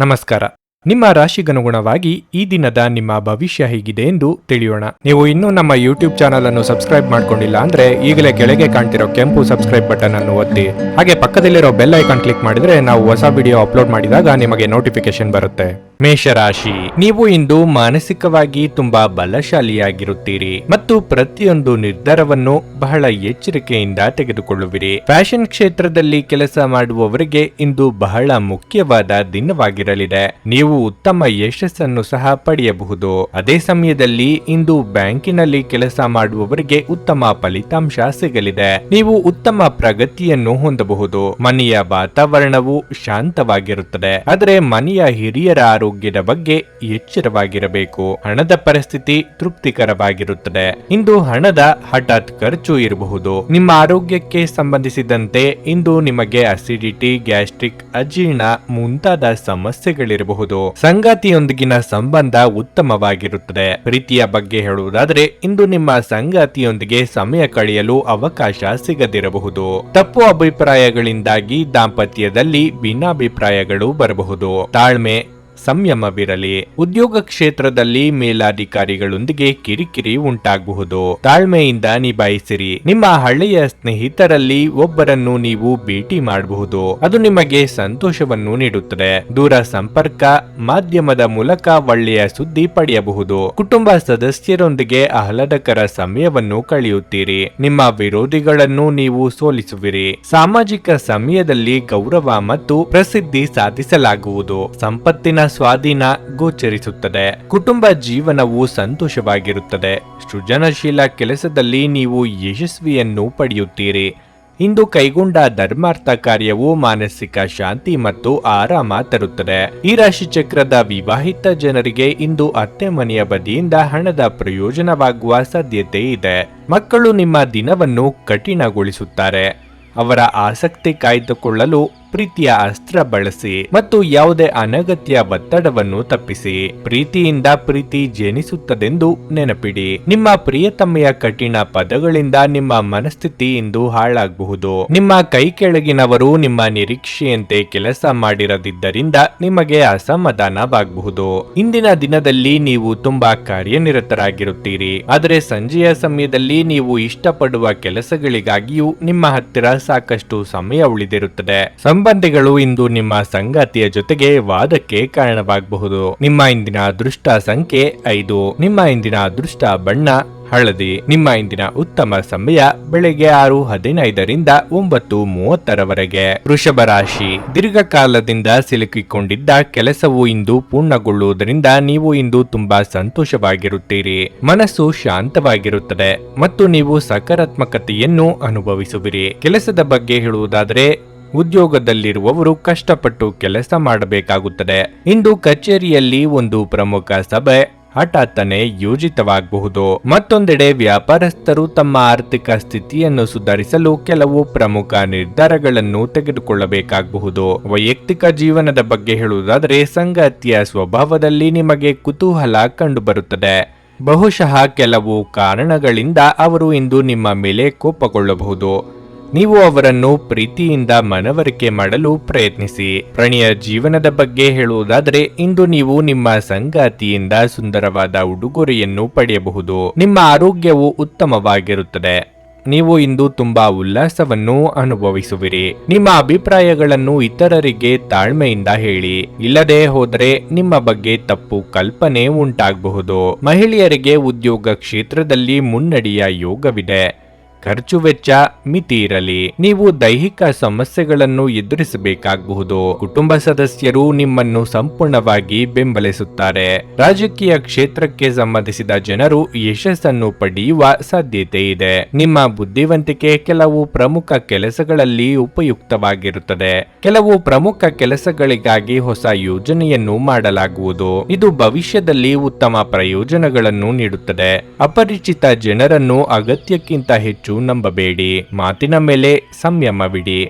ನಮಸ್ಕಾರ. ನಿಮ್ಮ ರಾಶಿಗನುಗುಣವಾಗಿ ಈ ದಿನದ ನಿಮ್ಮ ಭವಿಷ್ಯ ಹೇಗಿದೆ ಎಂದು ತಿಳಿಯೋಣ. ನೀವು ಇನ್ನೂ ನಮ್ಮ ಯೂಟ್ಯೂಬ್ ಚಾನಲ್ ಅನ್ನು ಸಬ್ಸ್ಕ್ರೈಬ್ ಮಾಡ್ಕೊಂಡಿಲ್ಲ ಅಂದ್ರೆ ಈಗಲೇ ಕೆಳಗೆ ಕಾಣ್ತಿರೋ ಕೆಂಪು ಸಬ್ಸ್ಕ್ರೈಬ್ ಬಟನ್ ಅನ್ನು ಒತ್ತಿ, ಹಾಗೆ ಪಕ್ಕದಲ್ಲಿರೋ ಬೆಲ್ ಐಕಾನ್ ಕ್ಲಿಕ್ ಮಾಡಿದ್ರೆ ನಾವು ಹೊಸ ವಿಡಿಯೋ ಅಪ್ಲೋಡ್ ಮಾಡಿದಾಗ ನಿಮಗೆ ನೋಟಿಫಿಕೇಶನ್ ಬರುತ್ತೆ. ಮೇಷರಾಶಿ, ನೀವು ಇಂದು ಮಾನಸಿಕವಾಗಿ ತುಂಬಾ ಬಲಶಾಲಿಯಾಗಿರುತ್ತೀರಿ ಮತ್ತು ಪ್ರತಿಯೊಂದು ನಿರ್ಧಾರವನ್ನು ಬಹಳ ಎಚ್ಚರಿಕೆಯಿಂದ ತೆಗೆದುಕೊಳ್ಳುವಿರಿ. ಫ್ಯಾಷನ್ ಕ್ಷೇತ್ರದಲ್ಲಿ ಕೆಲಸ ಮಾಡುವವರಿಗೆ ಇಂದು ಬಹಳ ಮುಖ್ಯವಾದ ದಿನವಾಗಿರಲಿದೆ. ನೀವು ಉತ್ತಮ ಯಶಸ್ಸನ್ನು ಸಹ ಪಡೆಯಬಹುದು. ಅದೇ ಸಮಯದಲ್ಲಿ ಇಂದು ಬ್ಯಾಂಕಿನಲ್ಲಿ ಕೆಲಸ ಮಾಡುವವರಿಗೆ ಉತ್ತಮ ಫಲಿತಾಂಶ ಸಿಗಲಿದೆ. ನೀವು ಉತ್ತಮ ಪ್ರಗತಿಯನ್ನು ಹೊಂದಬಹುದು. ಮನೆಯ ವಾತಾವರಣವು ಶಾಂತವಾಗಿರುತ್ತದೆ, ಆದರೆ ಮನೆಯ ಹಿರಿಯರ ಆರೋಗ್ಯದ ಬಗ್ಗೆ ಎಚ್ಚರವಾಗಿರಬೇಕು. ಹಣದ ಪರಿಸ್ಥಿತಿ ತೃಪ್ತಿಕರವಾಗಿರುತ್ತದೆ. ಇಂದು ಹಣದ ಹಠಾತ್ ಖರ್ಚು ಇರಬಹುದು. ನಿಮ್ಮ ಆರೋಗ್ಯಕ್ಕೆ ಸಂಬಂಧಿಸಿದಂತೆ ಇಂದು ನಿಮಗೆ ಅಸಿಡಿಟಿ, ಗ್ಯಾಸ್ಟ್ರಿಕ್, ಅಜೀರ್ಣ ಮುಂತಾದ ಸಮಸ್ಯೆಗಳಿರಬಹುದು. ಸಂಗಾತಿಯೊಂದಿಗಿನ ಸಂಬಂಧ ಉತ್ತಮವಾಗಿರುತ್ತದೆ. ಪ್ರೀತಿಯ ಬಗ್ಗೆ ಹೇಳುವುದಾದರೆ ಇಂದು ನಿಮ್ಮ ಸಂಗಾತಿಯೊಂದಿಗೆ ಸಮಯ ಕಳೆಯಲು ಅವಕಾಶ ಸಿಗದಿರಬಹುದು. ತಪ್ಪು ಅಭಿಪ್ರಾಯಗಳಿಂದಾಗಿ ದಾಂಪತ್ಯದಲ್ಲಿ ಭಿನ್ನಾಭಿಪ್ರಾಯಗಳು ಬರಬಹುದು. ತಾಳ್ಮೆ, ಸಂಯಮವಿರಲಿ. ಉದ್ಯೋಗ ಕ್ಷೇತ್ರದಲ್ಲಿ ಮೇಲಾಧಿಕಾರಿಗಳೊಂದಿಗೆ ಕಿರಿಕಿರಿ ಉಂಟಾಗಬಹುದು. ತಾಳ್ಮೆಯಿಂದ ನಿಭಾಯಿಸಿರಿ. ನಿಮ್ಮ ಹಳೆಯ ಸ್ನೇಹಿತರಲ್ಲಿ ಒಬ್ಬರನ್ನು ನೀವು ಭೇಟಿ ಮಾಡಬಹುದು. ಅದು ನಿಮಗೆ ಸಂತೋಷವನ್ನು ನೀಡುತ್ತದೆ. ದೂರ ಸಂಪರ್ಕ ಮಾಧ್ಯಮದ ಮೂಲಕ ಒಳ್ಳೆಯ ಸುದ್ದಿ ಪಡೆಯಬಹುದು. ಕುಟುಂಬ ಸದಸ್ಯರೊಂದಿಗೆ ಆಹ್ಲಾದಕರ ಸಮಯವನ್ನು ಕಳೆಯುತ್ತೀರಿ. ನಿಮ್ಮ ವಿರೋಧಿಗಳನ್ನು ನೀವು ಸೋಲಿಸುವಿರಿ. ಸಾಮಾಜಿಕ ಸಮಯದಲ್ಲಿ ಗೌರವ ಮತ್ತು ಪ್ರಸಿದ್ಧಿ ಸಾಧಿಸಲಾಗುವುದು. ಸಂಪತ್ತಿನ ಸ್ವಾಧೀನ ಗೋಚರಿಸುತ್ತದೆ. ಕುಟುಂಬ ಜೀವನವು ಸಂತೋಷವಾಗಿರುತ್ತದೆ. ಸೃಜನಶೀಲ ಕೆಲಸದಲ್ಲಿ ನೀವು ಯಶಸ್ವಿಯನ್ನು ಪಡೆಯುತ್ತೀರಿ. ಇಂದು ಕೈಗೊಂಡ ಧರ್ಮಾರ್ಥ ಕಾರ್ಯವು ಮಾನಸಿಕ ಶಾಂತಿ ಮತ್ತು ಆರಾಮ ತರುತ್ತದೆ. ಈ ರಾಶಿ ಚಕ್ರದ ವಿವಾಹಿತ ಜನರಿಗೆ ಇಂದು ಅತ್ತೆ ಮನೆಯ ಬದಿಯಿಂದ ಹಣದ ಪ್ರಯೋಜನವಾಗುವ ಸಾಧ್ಯತೆ ಇದೆ. ಮಕ್ಕಳು ನಿಮ್ಮ ದಿನವನ್ನು ಕಠಿಣಗೊಳಿಸುತ್ತಾರೆ. ಅವರ ಆಸಕ್ತಿ ಕಾಯ್ದುಕೊಳ್ಳಲು ಪ್ರೀತಿಯ ಅಸ್ತ್ರ ಬಳಸಿ ಮತ್ತು ಯಾವುದೇ ಅನಗತ್ಯ ಒತ್ತಡವನ್ನು ತಪ್ಪಿಸಿ. ಪ್ರೀತಿಯಿಂದ ಪ್ರೀತಿ ಜನಿಸುತ್ತದೆಂದು ನೆನಪಿಡಿ. ನಿಮ್ಮ ಪ್ರಿಯತಮೆಯ ಕಠಿಣ ಪದಗಳಿಂದ ನಿಮ್ಮ ಮನಸ್ಥಿತಿ ಇಂದು ಹಾಳಾಗಬಹುದು. ನಿಮ್ಮ ಕೈ ಕೆಳಗಿನವರು ನಿಮ್ಮ ನಿರೀಕ್ಷೆಯಂತೆ ಕೆಲಸ ಮಾಡಿರದಿದ್ದರಿಂದ ನಿಮಗೆ ಅಸಮಾಧಾನವಾಗಬಹುದು. ಇಂದಿನ ದಿನದಲ್ಲಿ ನೀವು ತುಂಬಾ ಕಾರ್ಯನಿರತರಾಗಿರುತ್ತೀರಿ, ಆದರೆ ಸಂಜೆಯ ಸಮಯದಲ್ಲಿ ನೀವು ಇಷ್ಟಪಡುವ ಕೆಲಸಗಳಿಗಾಗಿಯೂ ನಿಮ್ಮ ಹತ್ತಿರ ಸಾಕಷ್ಟು ಸಮಯ ಉಳಿದಿರುತ್ತದೆ. ಸಂಬಂಧಿಗಳು ಇಂದು ನಿಮ್ಮ ಸಂಗಾತಿಯ ಜೊತೆಗೆ ವಾದಕ್ಕೆ ಕಾರಣವಾಗಬಹುದು. ನಿಮ್ಮ ಇಂದಿನ ಅದೃಷ್ಟ ಸಂಖ್ಯೆ 5. ನಿಮ್ಮ ಇಂದಿನ ಅದೃಷ್ಟ ಬಣ್ಣ ಹಳದಿ. ನಿಮ್ಮ ಇಂದಿನ ಉತ್ತಮ ಸಮಯ ಬೆಳಗ್ಗೆ 6:15ರಿಂದ 9:30ರವರೆಗೆ. ವೃಷಭ ರಾಶಿ, ದೀರ್ಘಕಾಲದಿಂದ ಸಿಲುಕಿಕೊಂಡಿದ್ದ ಕೆಲಸವು ಇಂದು ಪೂರ್ಣಗೊಳ್ಳುವುದರಿಂದ ನೀವು ಇಂದು ತುಂಬಾ ಸಂತೋಷವಾಗಿರುತ್ತೀರಿ. ಮನಸ್ಸು ಶಾಂತವಾಗಿರುತ್ತದೆ ಮತ್ತು ನೀವು ಸಕಾರಾತ್ಮಕತೆಯನ್ನು ಅನುಭವಿಸುವಿರಿ. ಕೆಲಸದ ಬಗ್ಗೆ ಹೇಳುವುದಾದರೆ ಉದ್ಯೋಗದಲ್ಲಿರುವವರು ಕಷ್ಟಪಟ್ಟು ಕೆಲಸ ಮಾಡಬೇಕಾಗುತ್ತದೆ. ಇಂದು ಕಚೇರಿಯಲ್ಲಿ ಒಂದು ಪ್ರಮುಖ ಸಭೆ ಹಠಾತ್ತನೆ ಯೋಜಿತವಾಗಬಹುದು. ಮತ್ತೊಂದೆಡೆ ವ್ಯಾಪಾರಸ್ಥರು ತಮ್ಮ ಆರ್ಥಿಕ ಸ್ಥಿತಿಯನ್ನು ಸುಧಾರಿಸಲು ಕೆಲವು ಪ್ರಮುಖ ನಿರ್ಧಾರಗಳನ್ನು ತೆಗೆದುಕೊಳ್ಳಬೇಕಾಗಬಹುದು. ವೈಯಕ್ತಿಕ ಜೀವನದ ಬಗ್ಗೆ ಹೇಳುವುದಾದರೆ ಸಂಗಾತಿಯ ಸ್ವಭಾವದಲ್ಲಿ ನಿಮಗೆ ಕುತೂಹಲ ಕಂಡುಬರುತ್ತದೆ. ಬಹುಶಃ ಕೆಲವು ಕಾರಣಗಳಿಂದ ಅವರು ಇಂದು ನಿಮ್ಮ ಮೇಲೆ ಕೋಪಗೊಳ್ಳಬಹುದು. ನೀವು ಅವರನ್ನು ಪ್ರೀತಿಯಿಂದ ಮನವರಿಕೆ ಮಾಡಲು ಪ್ರಯತ್ನಿಸಿ. ಪ್ರಣಯ ಜೀವನದ ಬಗ್ಗೆ ಹೇಳುವುದಾದರೆ ಇಂದು ನೀವು ನಿಮ್ಮ ಸಂಗಾತಿಯಿಂದ ಸುಂದರವಾದ ಉಡುಗೊರೆಯನ್ನು ಪಡೆಯಬಹುದು. ನಿಮ್ಮ ಆರೋಗ್ಯವು ಉತ್ತಮವಾಗಿರುತ್ತದೆ. ನೀವು ಇಂದು ತುಂಬಾ ಉಲ್ಲಾಸವನ್ನು ಅನುಭವಿಸುವಿರಿ. ನಿಮ್ಮ ಅಭಿಪ್ರಾಯಗಳನ್ನು ಇತರರಿಗೆ ತಾಳ್ಮೆಯಿಂದ ಹೇಳಿ. ಇಲ್ಲದೆ ಹೋದರೆ ನಿಮ್ಮ ಬಗ್ಗೆ ತಪ್ಪು ಕಲ್ಪನೆ ಉಂಟಾಗಬಹುದು. ಮಹಿಳೆಯರಿಗೆ ಉದ್ಯೋಗ ಕ್ಷೇತ್ರದಲ್ಲಿ ಮುನ್ನಡೆಯ ಯೋಗವಿದೆ. ಖರ್ಚು ವೆಚ್ಚ ಮಿತಿ ಇರಲಿ. ನೀವು ದೈಹಿಕ ಸಮಸ್ಯೆಗಳನ್ನು ಎದುರಿಸಬೇಕಾಗಬಹುದು. ಕುಟುಂಬ ಸದಸ್ಯರು ನಿಮ್ಮನ್ನು ಸಂಪೂರ್ಣವಾಗಿ ಬೆಂಬಲಿಸುತ್ತಾರೆ. ರಾಜಕೀಯ ಕ್ಷೇತ್ರಕ್ಕೆ ಸಂಬಂಧಿಸಿದ ಜನರು ಯಶಸ್ಸನ್ನು ಪಡೆಯುವ ಸಾಧ್ಯತೆ ಇದೆ. ನಿಮ್ಮ ಬುದ್ಧಿವಂತಿಕೆ ಕೆಲವು ಪ್ರಮುಖ ಕೆಲಸಗಳಲ್ಲಿ ಉಪಯುಕ್ತವಾಗಿರುತ್ತದೆ. ಕೆಲವು ಪ್ರಮುಖ ಕೆಲಸಗಳಿಗಾಗಿ ಹೊಸ ಯೋಜನೆಯನ್ನು ಮಾಡಲಾಗುವುದು. ಇದು ಭವಿಷ್ಯದಲ್ಲಿ ಉತ್ತಮ ಪ್ರಯೋಜನಗಳನ್ನು ನೀಡುತ್ತದೆ. ಅಪರಿಚಿತ ಜನರನ್ನು ಅಗತ್ಯಕ್ಕಿಂತ ಹೆಚ್ಚು ನಂಬಬೇಡಿ. ಮಾತಿನ ಮೇಲೆ ಸಂಯಮವಿಡಿ.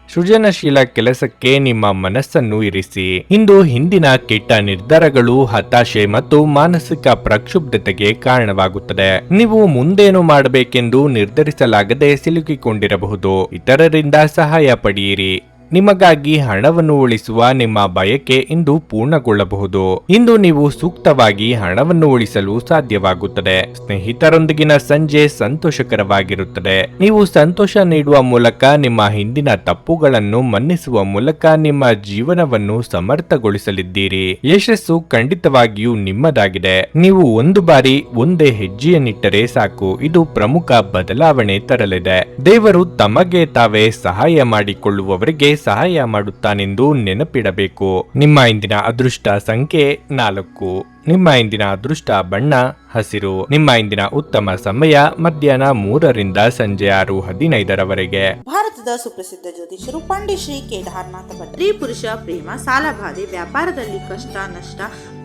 ಸೃಜನಶೀಲ ಕೆಲಸಕ್ಕೆ ನಿಮ್ಮ ಮನಸ್ಸನ್ನು ಇರಿಸಿ. ಇಂದು ಹಿಂದಿನ ಕೆಟ್ಟ ನಿರ್ಧಾರಗಳು ಹತಾಶೆ ಮತ್ತು ಮಾನಸಿಕ ಪ್ರಕ್ಷುಬ್ಧತೆಗೆ ಕಾರಣವಾಗುತ್ತದೆ. ನೀವು ಮುಂದೇನು ಮಾಡಬೇಕೆಂದು ನಿರ್ಧರಿಸಲಾಗದೆ ಸಿಲುಕಿಕೊಂಡಿರಬಹುದು. ಇತರರಿಂದ ಸಹಾಯ ಪಡೆಯಿರಿ. ನಿಮಗಾಗಿ ಹಣವನ್ನು ಉಳಿಸುವ ನಿಮ್ಮ ಬಯಕೆ ಇಂದು ಪೂರ್ಣಗೊಳ್ಳಬಹುದು. ಇಂದು ನೀವು ಸೂಕ್ತವಾಗಿ ಹಣವನ್ನು ಉಳಿಸಲು ಸಾಧ್ಯವಾಗುತ್ತದೆ. ಸ್ನೇಹಿತರೊಂದಿಗಿನ ಸಂಜೆ ಸಂತೋಷಕರವಾಗಿರುತ್ತದೆ. ನೀವು ಸಂತೋಷ ನೀಡುವ ಮೂಲಕ ನಿಮ್ಮ ಹಿಂದಿನ ತಪ್ಪುಗಳನ್ನು ಮನ್ನಿಸುವ ಮೂಲಕ ನಿಮ್ಮ ಜೀವನವನ್ನು ಸಮರ್ಥಗೊಳಿಸಲಿದ್ದೀರಿ. ಯಶಸ್ಸು ಖಂಡಿತವಾಗಿಯೂ ನಿಮ್ಮದಾಗಿದೆ. ನೀವು ಒಂದು ಬಾರಿ ಒಂದೇ ಹೆಜ್ಜೆಯನ್ನಿಟ್ಟರೆ ಸಾಕು, ಇದು ಪ್ರಮುಖ ಬದಲಾವಣೆ ತರಲಿದೆ. ದೇವರು ತಮಗೆ ತಾವೇ ಸಹಾಯ ಮಾಡಿಕೊಳ್ಳುವವರಿಗೆ ಸಹಾಯ ಮಾಡುತ್ತಾನೆಂದು ನೆನಪಿಡಬೇಕು. ನಿಮ್ಮ ಇಂದಿನ ಅದೃಷ್ಟ ಸಂಖ್ಯೆ 4. ನಿಮ್ಮ ಇಂದಿನ ಅದೃಷ್ಟ ಬಣ್ಣ ಹಸಿರು. ನಿಮ್ಮ ಇಂದಿನ ಉತ್ತಮ ಸಮಯ ಮಧ್ಯಾಹ್ನ 3ರಿಂದ ಸಂಜೆ 6:15 ಭಾರತದ ಸುಪ್ರಸಿದ್ಧ ಜ್ಯೋತಿಷರು ಪಂಡಿತ್ ಶ್ರೀ ಕೇದಾರನಾಥ ಭಟ್. ಸ್ತ್ರೀ ಪುರುಷ ಪ್ರೇಮ, ಸಾಲಬಾಧೆ, ವ್ಯಾಪಾರದಲ್ಲಿ ಕಷ್ಟ ನಷ್ಟ,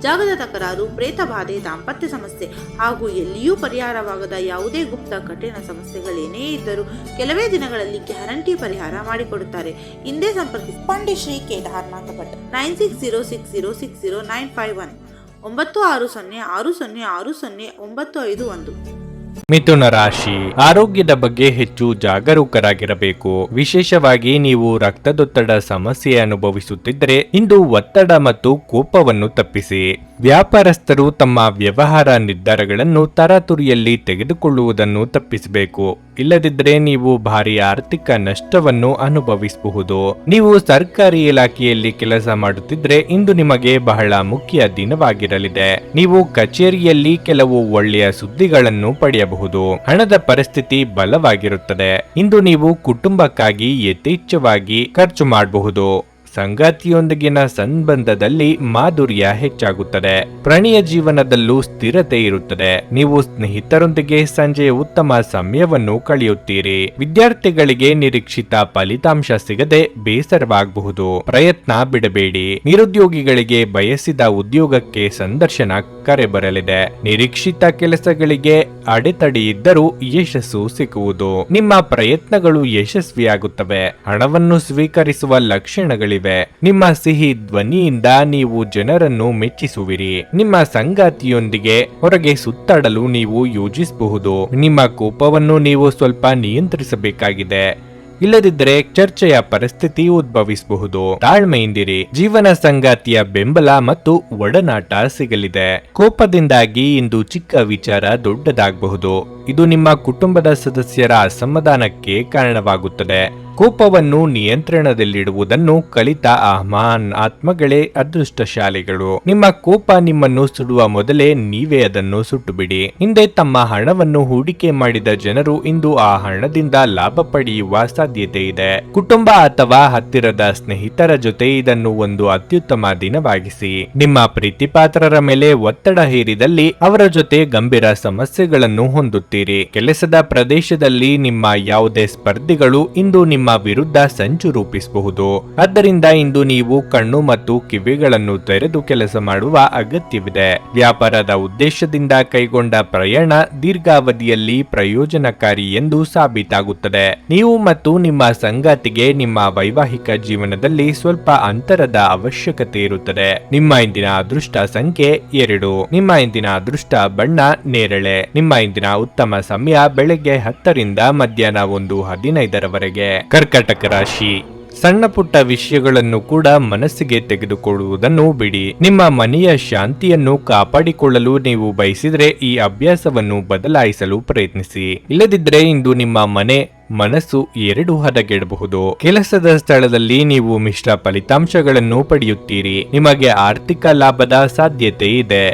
ಜಾಗದ ತಕರಾರು, ಪ್ರೇತ ಬಾಧೆ, ದಾಂಪತ್ಯ ಸಮಸ್ಯೆ ಹಾಗೂ ಎಲ್ಲಿಯೂ ಪರಿಹಾರವಾಗದ ಯಾವುದೇ ಗುಪ್ತ ಕಠಿಣ ಸಮಸ್ಯೆಗಳೇನೇ ಇದ್ದರೂ ಕೆಲವೇ ದಿನಗಳಲ್ಲಿ ಗ್ಯಾರಂಟಿ ಪರಿಹಾರ ಮಾಡಿಕೊಡುತ್ತಾರೆ. ಹಿಂದೆ ಸಂಪರ್ಕಿಸಿ ಪಂಡಿತ್ ಶ್ರೀ ಕೇದಾರನಾಥ ಭಟ್ 9606060951 9606060951. ಮಿಥುನ ರಾಶಿ. ಆರೋಗ್ಯದ ಬಗ್ಗೆ ಹೆಚ್ಚು ಜಾಗರೂಕರಾಗಿರಬೇಕು. ವಿಶೇಷವಾಗಿ ನೀವು ರಕ್ತದೊತ್ತಡ ಸಮಸ್ಯೆ ಅನುಭವಿಸುತ್ತಿದ್ದರೆ ಇಂದು ಒತ್ತಡ ಮತ್ತು ಕೋಪವನ್ನು ತಪ್ಪಿಸಿ. ವ್ಯಾಪಾರಸ್ಥರು ತಮ್ಮ ವ್ಯವಹಾರ ನಿರ್ಧಾರಗಳನ್ನು ತರಾತುರಿಯಲ್ಲಿ ತೆಗೆದುಕೊಳ್ಳುವುದನ್ನು ತಪ್ಪಿಸಬೇಕು. ಇಲ್ಲದಿದ್ದರೆ ನೀವು ಭಾರಿ ಆರ್ಥಿಕ ನಷ್ಟವನ್ನು ಅನುಭವಿಸಬಹುದು. ನೀವು ಸರ್ಕಾರಿ ಇಲಾಖೆಯಲ್ಲಿ ಕೆಲಸ ಮಾಡುತ್ತಿದ್ದರೆ ಇಂದು ನಿಮಗೆ ಬಹಳ ಮುಖ್ಯ ದಿನವಾಗಿರಲಿದೆ. ನೀವು ಕಚೇರಿಯಲ್ಲಿ ಕೆಲವು ಒಳ್ಳೆಯ ಸುದ್ದಿಗಳನ್ನು ಪಡೆಯಬಹುದು. ಹಣದ ಪರಿಸ್ಥಿತಿ ಬಲವಾಗಿರುತ್ತದೆ. ಇಂದು ನೀವು ಕುಟುಂಬಕ್ಕಾಗಿ ಯಥೇಚ್ಛವಾಗಿ ಖರ್ಚು ಮಾಡಬಹುದು. ಸಂಗಾತಿಯೊಂದಿಗಿನ ಸಂಬಂಧದಲ್ಲಿ ಮಾಧುರ್ಯ ಹೆಚ್ಚಾಗುತ್ತದೆ. ಪ್ರಣಯ ಜೀವನದಲ್ಲೂ ಸ್ಥಿರತೆ ಇರುತ್ತದೆ. ನೀವು ಸ್ನೇಹಿತರೊಂದಿಗೆ ಸಂಜೆ ಉತ್ತಮ ಸಮಯವನ್ನು ಕಳೆಯುತ್ತೀರಿ. ವಿದ್ಯಾರ್ಥಿಗಳಿಗೆ ನಿರೀಕ್ಷಿತ ಫಲಿತಾಂಶ ಸಿಗದೆ ಬೇಸರವಾಗಬಹುದು. ಪ್ರಯತ್ನ ಬಿಡಬೇಡಿ. ನಿರುದ್ಯೋಗಿಗಳಿಗೆ ಬಯಸಿದ ಉದ್ಯೋಗಕ್ಕೆ ಸಂದರ್ಶನ ಕರೆ ಬರಲಿದೆ. ನಿರೀಕ್ಷಿತ ಕೆಲಸಗಳಿಗೆ ಅಡೆತಡೆ ಇದ್ದರೂ ಯಶಸ್ಸು ಸಿಗುವುದು. ನಿಮ್ಮ ಪ್ರಯತ್ನಗಳು ಯಶಸ್ವಿಯಾಗುತ್ತವೆ. ಹಣವನ್ನು ಸ್ವೀಕರಿಸುವ ಲಕ್ಷಣಗಳಿವೆ. ನಿಮ್ಮ ಸಿಹಿ ಧ್ವನಿಯಿಂದ ನೀವು ಜನರನ್ನು ಮೆಚ್ಚಿಸುವಿರಿ. ನಿಮ್ಮ ಸಂಗಾತಿಯೊಂದಿಗೆ ಹೊರಗೆ ಸುತ್ತಾಡಲು ನೀವು ಯೋಜಿಸಬಹುದು. ನಿಮ್ಮ ಕೋಪವನ್ನು ನೀವು ಸ್ವಲ್ಪ ನಿಯಂತ್ರಿಸಬೇಕಾಗಿದೆ. ಇಲ್ಲದಿದ್ದರೆ ಚರ್ಚೆಯ ಪರಿಸ್ಥಿತಿ ಉದ್ಭವಿಸಬಹುದು. ತಾಳ್ಮೆಯಿಂದಿರಿ. ಜೀವನ ಸಂಗಾತಿಯ ಬೆಂಬಲ ಮತ್ತು ಒಡನಾಟ ಸಿಗಲಿದೆ. ಕೋಪದಿಂದಾಗಿ ಇಂದು ಚಿಕ್ಕ ವಿಚಾರ ದೊಡ್ಡದಾಗಬಹುದು. ಇದು ನಿಮ್ಮ ಕುಟುಂಬದ ಸದಸ್ಯರ ಅಸಮಾಧಾನಕ್ಕೆ ಕಾರಣವಾಗುತ್ತದೆ. ಕೋಪವನ್ನು ನಿಯಂತ್ರಣದಲ್ಲಿಡುವುದನ್ನು ಕಲಿತ ಆತ್ಮಗಳೇ ಅದೃಷ್ಟಶಾಲಿಗಳು. ನಿಮ್ಮ ಕೋಪ ನಿಮ್ಮನ್ನು ಸುಡುವ ಮೊದಲೇ ನೀವೇ ಅದನ್ನು ಸುಟ್ಟು ಬಿಡಿ. ಹಿಂದೆ ತಮ್ಮ ಹಣವನ್ನು ಹೂಡಿಕೆ ಮಾಡಿದ ಜನರು ಇಂದು ಆ ಹಣದಿಂದ ಲಾಭ ಪಡೆಯುವ ಸಾಧ್ಯತೆ ಇದೆ. ಕುಟುಂಬ ಅಥವಾ ಹತ್ತಿರದ ಸ್ನೇಹಿತರ ಜೊತೆ ಇದನ್ನು ಒಂದು ಅತ್ಯುತ್ತಮ ದಿನವಾಗಿಸಿ. ನಿಮ್ಮ ಪ್ರೀತಿಪಾತ್ರರ ಮೇಲೆ ಒತ್ತಡ ಹೇರಿದಲ್ಲಿ ಅವರ ಜೊತೆ ಗಂಭೀರ ಸಮಸ್ಯೆಗಳನ್ನು ಹೊಂದುತ್ತೀರಿ. ಕೆಲಸದ ಪ್ರದೇಶದಲ್ಲಿ ನಿಮ್ಮ ಯಾವುದೇ ಸ್ಪರ್ಧಿಗಳು ಇಂದು ನಿಮ್ಮ ವಿರುದ್ಧ ಸಂಚು ರೂಪಿಸಬಹುದು. ಆದ್ದರಿಂದ ಇಂದು ನೀವು ಕಣ್ಣು ಮತ್ತು ಕಿವಿಗಳನ್ನು ತೆರೆದು ಕೆಲಸ ಮಾಡುವ ಅಗತ್ಯವಿದೆ. ವ್ಯಾಪಾರದ ಉದ್ದೇಶದಿಂದ ಕೈಗೊಂಡ ಪ್ರಯಾಣ ದೀರ್ಘಾವಧಿಯಲ್ಲಿ ಪ್ರಯೋಜನಕಾರಿ ಎಂದು ಸಾಬೀತಾಗುತ್ತದೆ. ನೀವು ಮತ್ತು ನಿಮ್ಮ ಸಂಗಾತಿಗೆ ನಿಮ್ಮ ವೈವಾಹಿಕ ಜೀವನದಲ್ಲಿ ಸ್ವಲ್ಪ ಅಂತರದ ಅವಶ್ಯಕತೆ ಇರುತ್ತದೆ. ನಿಮ್ಮ ಇಂದಿನ ಅದೃಷ್ಟ ಸಂಖ್ಯೆ 2. ನಿಮ್ಮ ಇಂದಿನ ಅದೃಷ್ಟ ಬಣ್ಣ ನೇರಳೆ. ನಿಮ್ಮ ಇಂದಿನ ಉತ್ತಮ ಸಮಯ ಬೆಳಗ್ಗೆ 10ರಿಂದ ಮಧ್ಯಾಹ್ನ 1:15 ಕರ್ಕಾಟಕ ರಾಶಿ. ಸಣ್ಣ ಪುಟ್ಟ ವಿಷಯಗಳನ್ನು ಕೂಡ ಮನಸ್ಸಿಗೆ ತೆಗೆದುಕೊಳ್ಳುವುದನ್ನು ಬಿಡಿ. ನಿಮ್ಮ ಮನೆಯ ಶಾಂತಿಯನ್ನು ಕಾಪಾಡಿಕೊಳ್ಳಲು ನೀವು ಬಯಸಿದರೆ ಈ ಅಭ್ಯಾಸವನ್ನು ಬದಲಾಯಿಸಲು ಪ್ರಯತ್ನಿಸಿ. ಇಲ್ಲದಿದ್ದರೆ ಇಂದು ನಿಮ್ಮ ಮನಸ್ಸು ಎರಡು ಹದಗೆಡಬಹುದು. ಕೆಲಸದ ಸ್ಥಳದಲ್ಲಿ ನೀವು ಮಿಶ್ರ ಫಲಿತಾಂಶಗಳನ್ನು ಪಡೆಯುತ್ತೀರಿ. ನಿಮಗೆ ಆರ್ಥಿಕ ಲಾಭದ ಸಾಧ್ಯತೆ ಇದೆ.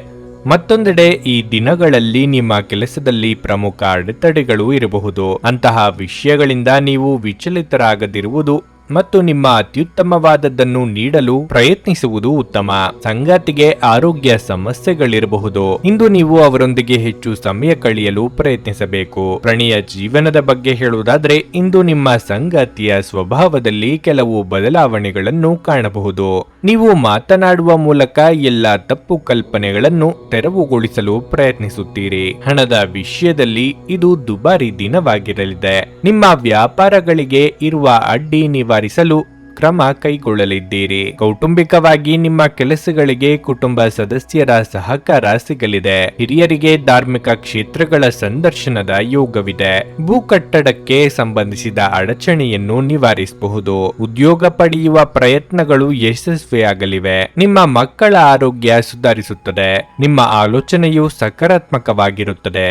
ಮತ್ತೊಂದೆಡೆ ಈ ದಿನಗಳಲ್ಲಿ ನಿಮ್ಮ ಕೆಲಸದಲ್ಲಿ ಪ್ರಮುಖ ಅಡೆತಡೆಗಳು ಇರಬಹುದು. ಅಂತಹ ವಿಷಯಗಳಿಂದ ನೀವು ವಿಚಲಿತರಾಗದಿರುವುದು ಮತ್ತು ನಿಮ್ಮ ಅತ್ಯುತ್ತಮವಾದದ್ದನ್ನು ನೀಡಲು ಪ್ರಯತ್ನಿಸುವುದು ಉತ್ತಮ. ಸಂಗಾತಿಗೆ ಆರೋಗ್ಯ ಸಮಸ್ಯೆಗಳಿರಬಹುದು. ಇಂದು ನೀವು ಅವರೊಂದಿಗೆ ಹೆಚ್ಚು ಸಮಯ ಕಳೆಯಲು ಪ್ರಯತ್ನಿಸಬೇಕು. ಪ್ರಣಯ ಜೀವನದ ಬಗ್ಗೆ ಹೇಳುವುದಾದ್ರೆ ಇಂದು ನಿಮ್ಮ ಸಂಗಾತಿಯ ಸ್ವಭಾವದಲ್ಲಿ ಕೆಲವು ಬದಲಾವಣೆಗಳನ್ನು ಕಾಣಬಹುದು. ನೀವು ಮಾತನಾಡುವ ಮೂಲಕ ಎಲ್ಲ ತಪ್ಪು ಕಲ್ಪನೆಗಳನ್ನು ತೆರವುಗೊಳಿಸಲು ಪ್ರಯತ್ನಿಸುತ್ತೀರಿ. ಹಣದ ವಿಷಯದಲ್ಲಿ ಇದು ದುಬಾರಿ ದಿನವಾಗಿರಲಿದೆ. ನಿಮ್ಮ ವ್ಯಾಪಾರಗಳಿಗೆ ಇರುವ ಅಡ್ಡಿ ನಿವಾರಿಸಲು ಕ್ರಮ ಕೈಗೊಳ್ಳಲಿದ್ದೀರಿ. ಕೌಟುಂಬಿಕವಾಗಿ ನಿಮ್ಮ ಕೆಲಸಗಳಿಗೆ ಕುಟುಂಬ ಸದಸ್ಯರ ಸಹಕಾರ ಸಿಗಲಿದೆ. ಹಿರಿಯರಿಗೆ ಧಾರ್ಮಿಕ ಕ್ಷೇತ್ರಗಳ ಸಂದರ್ಶನದ ಯೋಗವಿದೆ. ಭೂ ಕಟ್ಟಡಕ್ಕೆ ಸಂಬಂಧಿಸಿದ ಅಡಚಣೆಯನ್ನು ನಿವಾರಿಸಬಹುದು. ಉದ್ಯೋಗ ಪಡೆಯುವ ಪ್ರಯತ್ನಗಳು ಯಶಸ್ವಿಯಾಗಲಿವೆ. ನಿಮ್ಮ ಮಕ್ಕಳ ಆರೋಗ್ಯ ಸುಧಾರಿಸುತ್ತದೆ. ನಿಮ್ಮ ಆಲೋಚನೆಯು ಸಕಾರಾತ್ಮಕವಾಗಿರುತ್ತದೆ.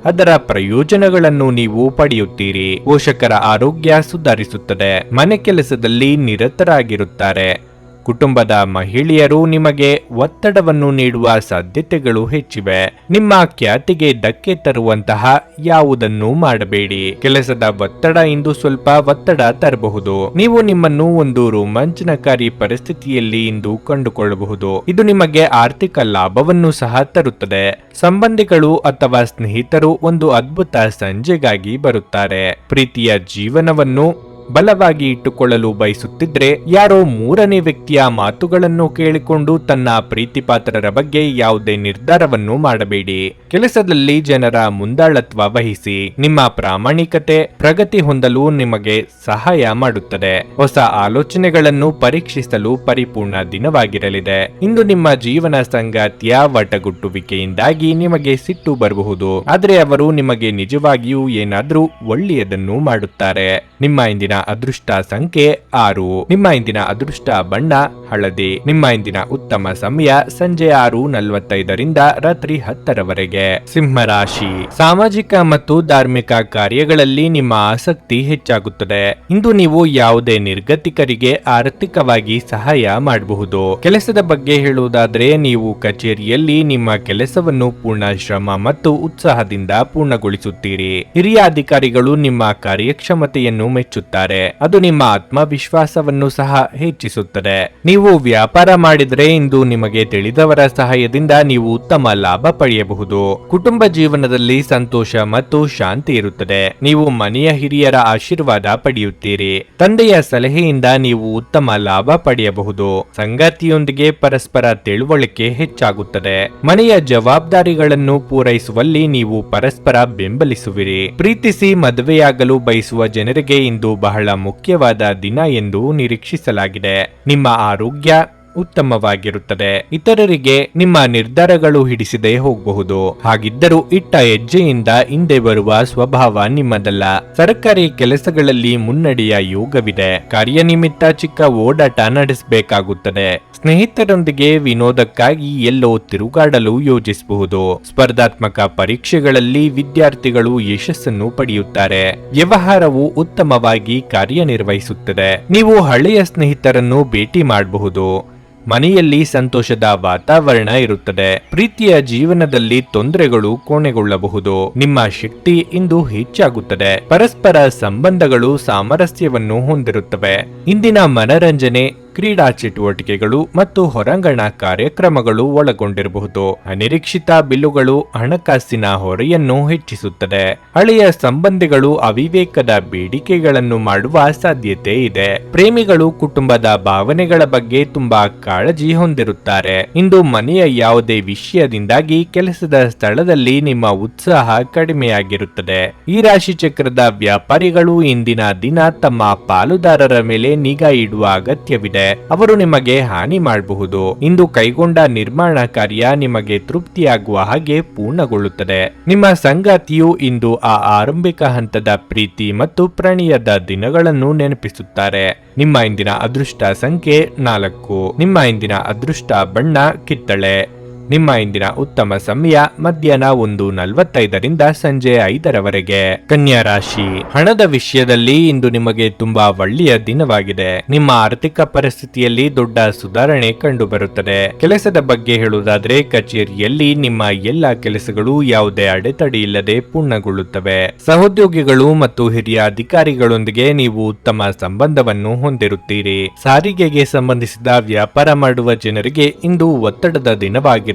ಅದರ ಪ್ರಯೋಜನಗಳನ್ನು ನೀವು ಪಡೆಯುತ್ತೀರಿ. ಪೋಷಕರ ಆರೋಗ್ಯ ಸುಧಾರಿಸುತ್ತದೆ. ಮನೆ ಕೆಲಸದಲ್ಲಿ ನಿರತರಾಗಿರುತ್ತಾರೆ. ಕುಟುಂಬದ ಮಹಿಳೆಯರು ನಿಮಗೆ ಒತ್ತಡವನ್ನು ನೀಡುವ ಸಾಧ್ಯತೆಗಳು ಹೆಚ್ಚಿವೆ. ನಿಮ್ಮ ಖ್ಯಾತಿಗೆ ಧಕ್ಕೆ ತರುವಂತಹ ಯಾವುದನ್ನು ಮಾಡಬೇಡಿ. ಕೆಲಸದ ಒತ್ತಡ ಇಂದು ಸ್ವಲ್ಪ ಒತ್ತಡ ತರಬಹುದು. ನೀವು ನಿಮ್ಮನ್ನು ಒಂದು ರೋಮಾಂಚನಕಾರಿ ಪರಿಸ್ಥಿತಿಯಲ್ಲಿ ಇಂದು ಕಂಡುಕೊಳ್ಳಬಹುದು. ಇದು ನಿಮಗೆ ಆರ್ಥಿಕ ಲಾಭವನ್ನು ಸಹ ತರುತ್ತದೆ. ಸಂಬಂಧಿಗಳು ಅಥವಾ ಸ್ನೇಹಿತರು ಒಂದು ಅದ್ಭುತ ಸಂಜೆಗಾಗಿ ಬರುತ್ತಾರೆ. ಪ್ರೀತಿಯ ಜೀವನವನ್ನು ಬಲವಾಗಿ ಇಟ್ಟುಕೊಳ್ಳಲು ಬಯಸುತ್ತಿದ್ರೆ ಯಾರೋ ಮೂರನೇ ವ್ಯಕ್ತಿಯ ಮಾತುಗಳನ್ನು ಕೇಳಿಕೊಂಡು ತನ್ನ ಪ್ರೀತಿಪಾತ್ರರ ಬಗ್ಗೆ ಯಾವುದೇ ನಿರ್ಧಾರವನ್ನು ಮಾಡಬೇಡಿ. ಕೆಲಸದಲ್ಲಿ ಜನರ ಮುಂದಾಳತ್ವ ವಹಿಸಿ. ನಿಮ್ಮ ಪ್ರಾಮಾಣಿಕತೆ ಪ್ರಗತಿ ಹೊಂದಲು ನಿಮಗೆ ಸಹಾಯ ಮಾಡುತ್ತದೆ. ಹೊಸ ಆಲೋಚನೆಗಳನ್ನು ಪರೀಕ್ಷಿಸಲು ಪರಿಪೂರ್ಣ ದಿನವಾಗಿರಲಿದೆ. ಇಂದು ನಿಮ್ಮ ಜೀವನ ಸಂಗಾತಿಯ ವಟಗುಟ್ಟುವಿಕೆಯಿಂದಾಗಿ ನಿಮಗೆ ಸಿಟ್ಟು ಬರಬಹುದು. ಆದರೆ ಅವರು ನಿಮಗೆ ನಿಜವಾಗಿಯೂ ಏನಾದ್ರೂ ಒಳ್ಳೆಯದನ್ನು ಮಾಡುತ್ತಾರೆ. ನಿಮ್ಮ ಇಂದಿನ ಅದೃಷ್ಟ ಸಂಖ್ಯೆ 6. ನಿಮ್ಮ ಇಂದಿನ ಅದೃಷ್ಟ ಬಣ್ಣ ಹಳದಿ. ನಿಮ್ಮ ಇಂದಿನ ಉತ್ತಮ ಸಮಯ ಸಂಜೆ 6:45 ರಾತ್ರಿ 10 ಸಿಂಹ ರಾಶಿ. ಸಾಮಾಜಿಕ ಮತ್ತು ಧಾರ್ಮಿಕ ಕಾರ್ಯಗಳಲ್ಲಿ ನಿಮ್ಮ ಆಸಕ್ತಿ ಹೆಚ್ಚಾಗುತ್ತದೆ. ಇಂದು ನೀವು ಯಾವುದೇ ನಿರ್ಗತಿಕರಿಗೆ ಆರ್ಥಿಕವಾಗಿ ಸಹಾಯ ಮಾಡಬಹುದು. ಕೆಲಸದ ಬಗ್ಗೆ ಹೇಳುವುದಾದ್ರೆ ನೀವು ಕಚೇರಿಯಲ್ಲಿ ನಿಮ್ಮ ಕೆಲಸವನ್ನು ಪೂರ್ಣ ಶ್ರಮ ಮತ್ತು ಉತ್ಸಾಹದಿಂದ ಪೂರ್ಣಗೊಳಿಸುತ್ತೀರಿ. ಹಿರಿಯ ಅಧಿಕಾರಿಗಳು ನಿಮ್ಮ ಕಾರ್ಯಕ್ಷಮತೆಯನ್ನು ಮೆಚ್ಚುತ್ತಾರೆ. ಅದು ನಿಮ್ಮ ಆತ್ಮವಿಶ್ವಾಸವನ್ನು ಸಹ ಹೆಚ್ಚಿಸುತ್ತದೆ. ನೀವು ವ್ಯಾಪಾರ ಮಾಡಿದರೆ ಇಂದು ನಿಮಗೆ ತಿಳಿದವರ ಸಹಾಯದಿಂದ ನೀವು ಉತ್ತಮ ಲಾಭ ಪಡೆಯಬಹುದು. ಕುಟುಂಬ ಜೀವನದಲ್ಲಿ ಸಂತೋಷ ಮತ್ತು ಶಾಂತಿ ಇರುತ್ತದೆ. ನೀವು ಮನೆಯ ಹಿರಿಯರ ಆಶೀರ್ವಾದ ಪಡೆಯುತ್ತೀರಿ. ತಂದೆಯ ಸಲಹೆಯಿಂದ ನೀವು ಉತ್ತಮ ಲಾಭ ಪಡೆಯಬಹುದು. ಸಂಗಾತಿಯೊಂದಿಗೆ ಪರಸ್ಪರ ತಿಳುವಳಿಕೆ ಹೆಚ್ಚಾಗುತ್ತದೆ. ಮನೆಯ ಜವಾಬ್ದಾರಿಗಳನ್ನು ಪೂರೈಸುವಲ್ಲಿ ನೀವು ಪರಸ್ಪರ ಬೆಂಬಲಿಸುವಿರಿ. ಪ್ರೀತಿಸಿ ಮದುವೆಯಾಗಲು ಬಯಸುವ ಜನರಿಗೆ ಇಂದು ಬಹಳ ಮುಖ್ಯವಾದ ದಿನ ಎಂದು ನಿರೀಕ್ಷಿಸಲಾಗಿದೆ. ನಿಮ್ಮ ಆರೋಗ್ಯ ಉತ್ತಮವಾಗಿರುತ್ತದೆ. ಇತರರಿಗೆ ನಿಮ್ಮ ನಿರ್ಧಾರಗಳು ಹಿಡಿಸದೆ ಹೋಗಬಹುದು. ಹಾಗಿದ್ದರೂ ಇಟ್ಟ ಹೆಜ್ಜೆಯಿಂದ ಹಿಂದೆ ಬರುವ ಸ್ವಭಾವ ನಿಮ್ಮದಲ್ಲ. ಸರ್ಕಾರಿ ಕೆಲಸಗಳಲ್ಲಿ ಮುನ್ನಡೆಯ ಯೋಗವಿದೆ. ಕಾರ್ಯನಿಮಿತ್ತ ಚಿಕ್ಕ ಓಡಾಟ ನಡೆಸಬೇಕಾಗುತ್ತದೆ. ಸ್ನೇಹಿತರೊಂದಿಗೆ ವಿನೋದಕ್ಕಾಗಿ ಎಲ್ಲೋ ತಿರುಗಾಡಲು ಯೋಜಿಸಬಹುದು. ಸ್ಪರ್ಧಾತ್ಮಕ ಪರೀಕ್ಷೆಗಳಲ್ಲಿ ವಿದ್ಯಾರ್ಥಿಗಳು ಯಶಸ್ಸನ್ನು ಪಡೆಯುತ್ತಾರೆ. ವ್ಯವಹಾರವು ಉತ್ತಮವಾಗಿ ಕಾರ್ಯನಿರ್ವಹಿಸುತ್ತದೆ. ನೀವು ಹಳೆಯ ಸ್ನೇಹಿತರನ್ನು ಭೇಟಿ ಮಾಡಬಹುದು. ಮನೆಯಲ್ಲಿ ಸಂತೋಷದ ವಾತಾವರಣ ಇರುತ್ತದೆ. ಪ್ರೀತಿಯ ಜೀವನದಲ್ಲಿ ತೊಂದರೆಗಳು ಕೊನೆಗೊಳ್ಳಬಹುದು. ನಿಮ್ಮ ಶಕ್ತಿ ಇಂದು ಹೆಚ್ಚಾಗುತ್ತದೆ. ಪರಸ್ಪರ ಸಂಬಂಧಗಳು ಸಾಮರಸ್ಯವನ್ನು ಹೊಂದಿರುತ್ತವೆ. ಇಂದಿನ ಮನರಂಜನೆ ಕ್ರೀಡಾ ಚಟುವಟಿಕೆಗಳು ಮತ್ತು ಹೊರಾಂಗಣ ಕಾರ್ಯಕ್ರಮಗಳು ಒಳಗೊಂಡಿರಬಹುದು. ಅನಿರೀಕ್ಷಿತ ಬಿಲ್ಲುಗಳು ಹಣಕಾಸಿನ ಹೊರೆಯನ್ನು ಹೆಚ್ಚಿಸುತ್ತದೆ. ಹಳೆಯ ಸಂಬಂಧಿಗಳು ಅವಿವೇಕದ ಬೇಡಿಕೆಗಳನ್ನು ಮಾಡುವ ಸಾಧ್ಯತೆ ಇದೆ. ಪ್ರೇಮಿಗಳು ಕುಟುಂಬದ ಭಾವನೆಗಳ ಬಗ್ಗೆ ತುಂಬಾ ಕಾಳಜಿ ಹೊಂದಿರುತ್ತಾರೆ. ಇಂದು ಮನೆಯ ಯಾವುದೇ ವಿಷಯದಿಂದಾಗಿ ಕೆಲಸದ ಸ್ಥಳದಲ್ಲಿ ನಿಮ್ಮ ಉತ್ಸಾಹ ಕಡಿಮೆಯಾಗಿರುತ್ತದೆ. ಈ ರಾಶಿ ಚಕ್ರದ ವ್ಯಾಪಾರಿಗಳು ಇಂದಿನ ದಿನ ತಮ್ಮ ಪಾಲುದಾರರ ಮೇಲೆ ನಿಗಾ ಇಡುವ ಅಗತ್ಯವಿದೆ. ಅವರು ನಿಮಗೆ ಹಾನಿ ಮಾಡಬಹುದು. ಇಂದು ಕೈಗೊಂಡ ನಿರ್ಮಾಣ ಕಾರ್ಯ ನಿಮಗೆ ತೃಪ್ತಿಯಾಗುವ ಹಾಗೆ ಪೂರ್ಣಗೊಳ್ಳುತ್ತದೆ. ನಿಮ್ಮ ಸಂಗಾತಿಯು ಇಂದು ಆ ಆರಂಭಿಕ ಹಂತದ ಪ್ರೀತಿ ಮತ್ತು ಪ್ರಣಯದ ದಿನಗಳನ್ನು ನೆನಪಿಸುತ್ತಾರೆ. ನಿಮ್ಮ ಇಂದಿನ ಅದೃಷ್ಟ ಸಂಖ್ಯೆ 4. ನಿಮ್ಮ ಇಂದಿನ ಅದೃಷ್ಟ ಬಣ್ಣ ಕಿತ್ತಳೆ. ನಿಮ್ಮ ಇಂದಿನ ಉತ್ತಮ ಸಮಯ ಮಧ್ಯಾಹ್ನ 1:45 ಸಂಜೆ 5 ಕನ್ಯಾ ರಾಶಿ. ಹಣದ ವಿಷಯದಲ್ಲಿ ಇಂದು ನಿಮಗೆ ತುಂಬಾ ಒಳ್ಳೆಯ ದಿನವಾಗಿದೆ. ನಿಮ್ಮ ಆರ್ಥಿಕ ಪರಿಸ್ಥಿತಿಯಲ್ಲಿ ದೊಡ್ಡ ಸುಧಾರಣೆ ಕಂಡು ಬರುತ್ತದೆ. ಕೆಲಸದ ಬಗ್ಗೆ ಹೇಳುವುದಾದ್ರೆ ಕಚೇರಿಯಲ್ಲಿ ನಿಮ್ಮ ಎಲ್ಲ ಕೆಲಸಗಳು ಯಾವುದೇ ಅಡೆತಡೆ ಇಲ್ಲದೆ ಪೂರ್ಣಗೊಳ್ಳುತ್ತವೆ. ಸಹೋದ್ಯೋಗಿಗಳು ಮತ್ತು ಹಿರಿಯ ಅಧಿಕಾರಿಗಳೊಂದಿಗೆ ನೀವು ಉತ್ತಮ ಸಂಬಂಧವನ್ನು ಹೊಂದಿರುತ್ತೀರಿ. ಸಾರಿಗೆಗೆ ಸಂಬಂಧಿಸಿದ ವ್ಯಾಪಾರ ಮಾಡುವ ಜನರಿಗೆ ಇಂದು ಒತ್ತಡದ ದಿನವಾಗಿದೆ.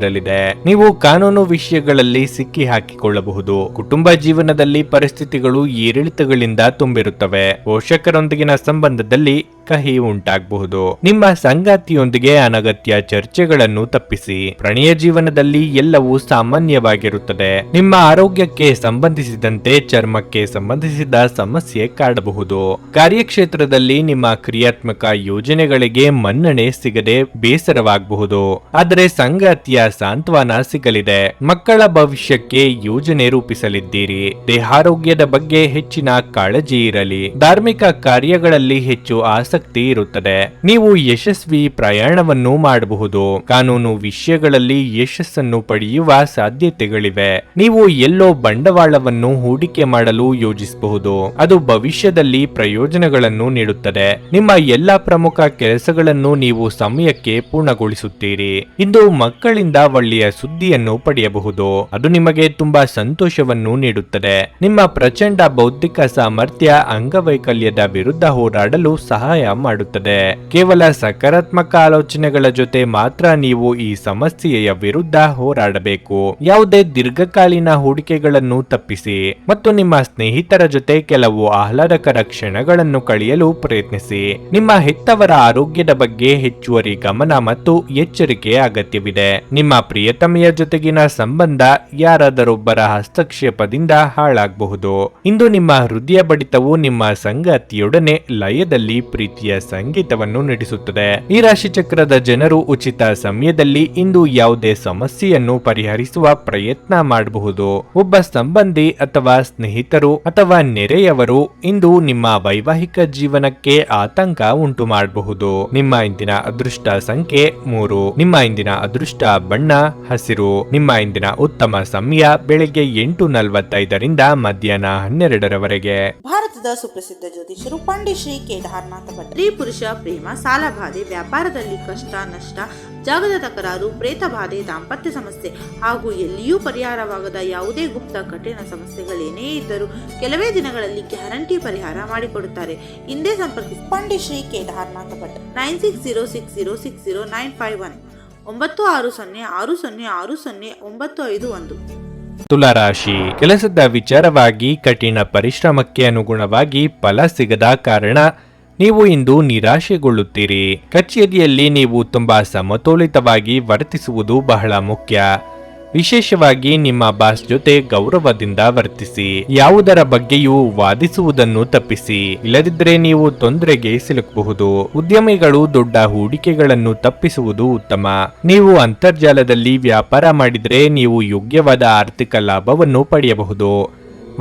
ನೀವು ಕಾನೂನು ವಿಷಯಗಳಲ್ಲಿ ಸಿಕ್ಕಿ ಹಾಕಿಕೊಳ್ಳಬಹುದು. ಕುಟುಂಬ ಜೀವನದಲ್ಲಿ ಪರಿಸ್ಥಿತಿಗಳು ಏರಿಳಿತಗಳಿಂದ ತುಂಬಿರುತ್ತವೆ. ಪೋಷಕರೊಂದಿಗಿನ ಸಂಬಂಧದಲ್ಲಿ ಕಹಿ ಉಂಟಾಗಬಹುದು. ನಿಮ್ಮ ಸಂಗಾತಿಯೊಂದಿಗೆ ಅನಗತ್ಯ ಚರ್ಚೆಗಳನ್ನು ತಪ್ಪಿಸಿ. ಪ್ರಣಯ ಜೀವನದಲ್ಲಿ ಎಲ್ಲವೂ ಸಾಮಾನ್ಯವಾಗಿರುತ್ತದೆ. ನಿಮ್ಮ ಆರೋಗ್ಯಕ್ಕೆ ಸಂಬಂಧಿಸಿದಂತೆ ಚರ್ಮಕ್ಕೆ ಸಂಬಂಧಿಸಿದ ಸಮಸ್ಯೆ ಕಾಡಬಹುದು. ಕಾರ್ಯಕ್ಷೇತ್ರದಲ್ಲಿ ನಿಮ್ಮ ಕ್ರಿಯಾತ್ಮಕ ಯೋಜನೆಗಳಿಗೆ ಮನ್ನಣೆ ಸಿಗದೆ ಬೇಸರವಾಗಬಹುದು. ಆದರೆ ಸಂಗಾತಿಯ ಸಾಂತ್ವನ ಸಿಗಲಿದೆ. ಮಕ್ಕಳ ಭವಿಷ್ಯಕ್ಕೆ ಯೋಜನೆ ರೂಪಿಸಲಿದ್ದೀರಿ. ದೇಹಾರೋಗ್ಯದ ಬಗ್ಗೆ ಹೆಚ್ಚಿನ ಕಾಳಜಿ ಇರಲಿ. ಧಾರ್ಮಿಕ ಕಾರ್ಯಗಳಲ್ಲಿ ಹೆಚ್ಚು ಆಸಕ್ತಿ ಇರುತ್ತದೆ. ನೀವು ಯಶಸ್ವಿ ಪ್ರಯಾಣವನ್ನು ಮಾಡಬಹುದು. ಕಾನೂನು ವಿಷಯಗಳಲ್ಲಿ ಯಶಸ್ಸನ್ನು ಪಡೆಯುವ ಸಾಧ್ಯತೆಗಳಿವೆ. ನೀವು ಎಲ್ಲೋ ಬಂಡವಾಳವನ್ನು ಹೂಡಿಕೆ ಮಾಡಲು ಯೋಜಿಸಬಹುದು. ಅದು ಭವಿಷ್ಯದಲ್ಲಿ ಪ್ರಯೋಜನಗಳನ್ನು ನೀಡುತ್ತದೆ. ನಿಮ್ಮ ಎಲ್ಲಾ ಪ್ರಮುಖ ಕೆಲಸಗಳನ್ನು ನೀವು ಸಮಯಕ್ಕೆ ಪೂರ್ಣಗೊಳಿಸುತ್ತೀರಿ. ಇಂದು ಮಕ್ಕಳಿಂದ ಒಳ್ಳೆಯ ಸುದ್ದಿಯನ್ನು ಪಡೆಯಬಹುದು. ಅದು ನಿಮಗೆ ತುಂಬಾ ಸಂತೋಷವನ್ನು ನೀಡುತ್ತದೆ. ನಿಮ್ಮ ಪ್ರಚಂಡ ಬೌದ್ಧಿಕ ಸಾಮರ್ಥ್ಯ ಅಂಗವೈಕಲ್ಯದ ವಿರುದ್ಧ ಹೋರಾಡಲು ಸಹಾಯ ಮಾಡುತ್ತದೆ. ಕೇವಲ ಸಕಾರಾತ್ಮಕ ಆಲೋಚನೆಗಳ ಜೊತೆ ಮಾತ್ರ ನೀವು ಈ ಸಮಸ್ಯೆಯ ವಿರುದ್ಧ ಹೋರಾಡಬೇಕು. ಯಾವುದೇ ದೀರ್ಘಕಾಲೀನ ಹೂಡಿಕೆಗಳನ್ನು ತಪ್ಪಿಸಿ ಮತ್ತು ನಿಮ್ಮ ಸ್ನೇಹಿತರ ಜೊತೆ ಕೆಲವು ಆಹ್ಲಾದಕರ ಕ್ಷಣಗಳನ್ನು ಕಳೆಯಲು ಪ್ರಯತ್ನಿಸಿ. ನಿಮ್ಮ ಹೆತ್ತವರ ಆರೋಗ್ಯದ ಬಗ್ಗೆ ಹೆಚ್ಚುವರಿ ಗಮನ ಮತ್ತು ಎಚ್ಚರಿಕೆ ಅಗತ್ಯವಿದೆ. ನಿಮ್ಮ ಪ್ರಿಯತಮೆಯ ಜೊತೆಗಿನ ಸಂಬಂಧ ಯಾರಾದರೊಬ್ಬರ ಹಸ್ತಕ್ಷೇಪದಿಂದ ಹಾಳಾಗಬಹುದು. ಇಂದು ನಿಮ್ಮ ಹೃದಯ ಬಡಿತವು ನಿಮ್ಮ ಸಂಗಾತಿಯೊಡನೆ ಲಯದಲ್ಲಿ ಪ್ರೀತಿಯ ಸಂಗೀತವನ್ನು ನುಡಿಸುತ್ತದೆ. ಈ ರಾಶಿಚಕ್ರದ ಜನರು ಉಚಿತ ಸಮಯದಲ್ಲಿ ಇಂದು ಯಾವುದೇ ಸಮಸ್ಯೆಯನ್ನು ಪರಿಹರಿಸುವ ಪ್ರಯತ್ನ ಮಾಡಬಹುದು. ಒಬ್ಬ ಸಂಬಂಧಿ ಅಥವಾ ಸ್ನೇಹಿತರು ಅಥವಾ ನೆರೆಯವರು ಇಂದು ನಿಮ್ಮ ವೈವಾಹಿಕ ಜೀವನಕ್ಕೆ ಆತಂಕ ಉಂಟು ಮಾಡಬಹುದು. ನಿಮ್ಮ ಇಂದಿನ ಅದೃಷ್ಟ ಸಂಖ್ಯೆ 3. ನಿಮ್ಮ ಇಂದಿನ ಅದೃಷ್ಟ ಬಣ್ಣ ಹಸಿರು. ನಿಮ್ಮ ಇಂದಿನ ಉತ್ತಮ ಸಮಯ ಬೆಳಗ್ಗೆ 8:45 ಮಧ್ಯಾಹ್ನ 12ರವರೆಗೆ. ಭಾರತದ ಸುಪ್ರಸಿದ್ಧ ಜ್ಯೋತಿಷರು ಪಂಡಿತ್ ಶ್ರೀ ಕೇದಾರನಾಥ ಭಟ್. ಸ್ತ್ರೀ ಪುರುಷ ಪ್ರೇಮ, ಸಾಲಬಾಧೆ, ವ್ಯಾಪಾರದಲ್ಲಿ ಕಷ್ಟ ನಷ್ಟ, ಜಾಗದ ತಕರಾರು, ಪ್ರೇತ ಬಾಧೆ, ದಾಂಪತ್ಯ ಸಮಸ್ಯೆ ಹಾಗೂ ಎಲ್ಲಿಯೂ ಪರಿಹಾರವಾಗದ ಯಾವುದೇ ಗುಪ್ತ ಕಠಿಣ ಸಮಸ್ಯೆಗಳೇನೇ ಇದ್ದರೂ ಕೆಲವೇ ದಿನಗಳಲ್ಲಿ ಗ್ಯಾರಂಟಿ ಪರಿಹಾರ ಮಾಡಿಕೊಡುತ್ತಾರೆ. ಹಿಂದೆ ಸಂಪರ್ಕಿಸಿ ಪಂಡಿತ್ ಶ್ರೀ ಕೇದಾರನಾಥ ಭಟ್ 9606060951 9606060951. ತುಲಾರಾಶಿ. ಕೆಲಸದ ವಿಚಾರವಾಗಿ ಕಠಿಣ ಪರಿಶ್ರಮಕ್ಕೆ ಅನುಗುಣವಾಗಿ ಫಲ ಸಿಗದ ಕಾರಣ ನೀವು ಇಂದು ನಿರಾಶೆಗೊಳ್ಳುತ್ತೀರಿ. ಕಚೇರಿಯಲ್ಲಿ ನೀವು ತುಂಬಾ ಸಮತೋಲಿತವಾಗಿ ವರ್ತಿಸುವುದು ಬಹಳ ಮುಖ್ಯ. ವಿಶೇಷವಾಗಿ ನಿಮ್ಮ ಬಾಸ್ ಜೊತೆ ಗೌರವದಿಂದ ವರ್ತಿಸಿ. ಯಾವುದರ ಬಗ್ಗೆಯೂ ವಾದಿಸುವುದನ್ನು ತಪ್ಪಿಸಿ. ಇಲ್ಲದಿದ್ದರೆ ನೀವು ತೊಂದರೆಗೆ ಸಿಲುಕಬಹುದು. ಉದ್ಯಮಿಗಳು ದೊಡ್ಡ ಹೂಡಿಕೆಗಳನ್ನು ತಪ್ಪಿಸುವುದು ಉತ್ತಮ. ನೀವು ಅಂತರ್ಜಾಲದಲ್ಲಿ ವ್ಯಾಪಾರ ಮಾಡಿದರೆ ನೀವು ಯೋಗ್ಯವಾದ ಆರ್ಥಿಕ ಲಾಭವನ್ನು ಪಡೆಯಬಹುದು.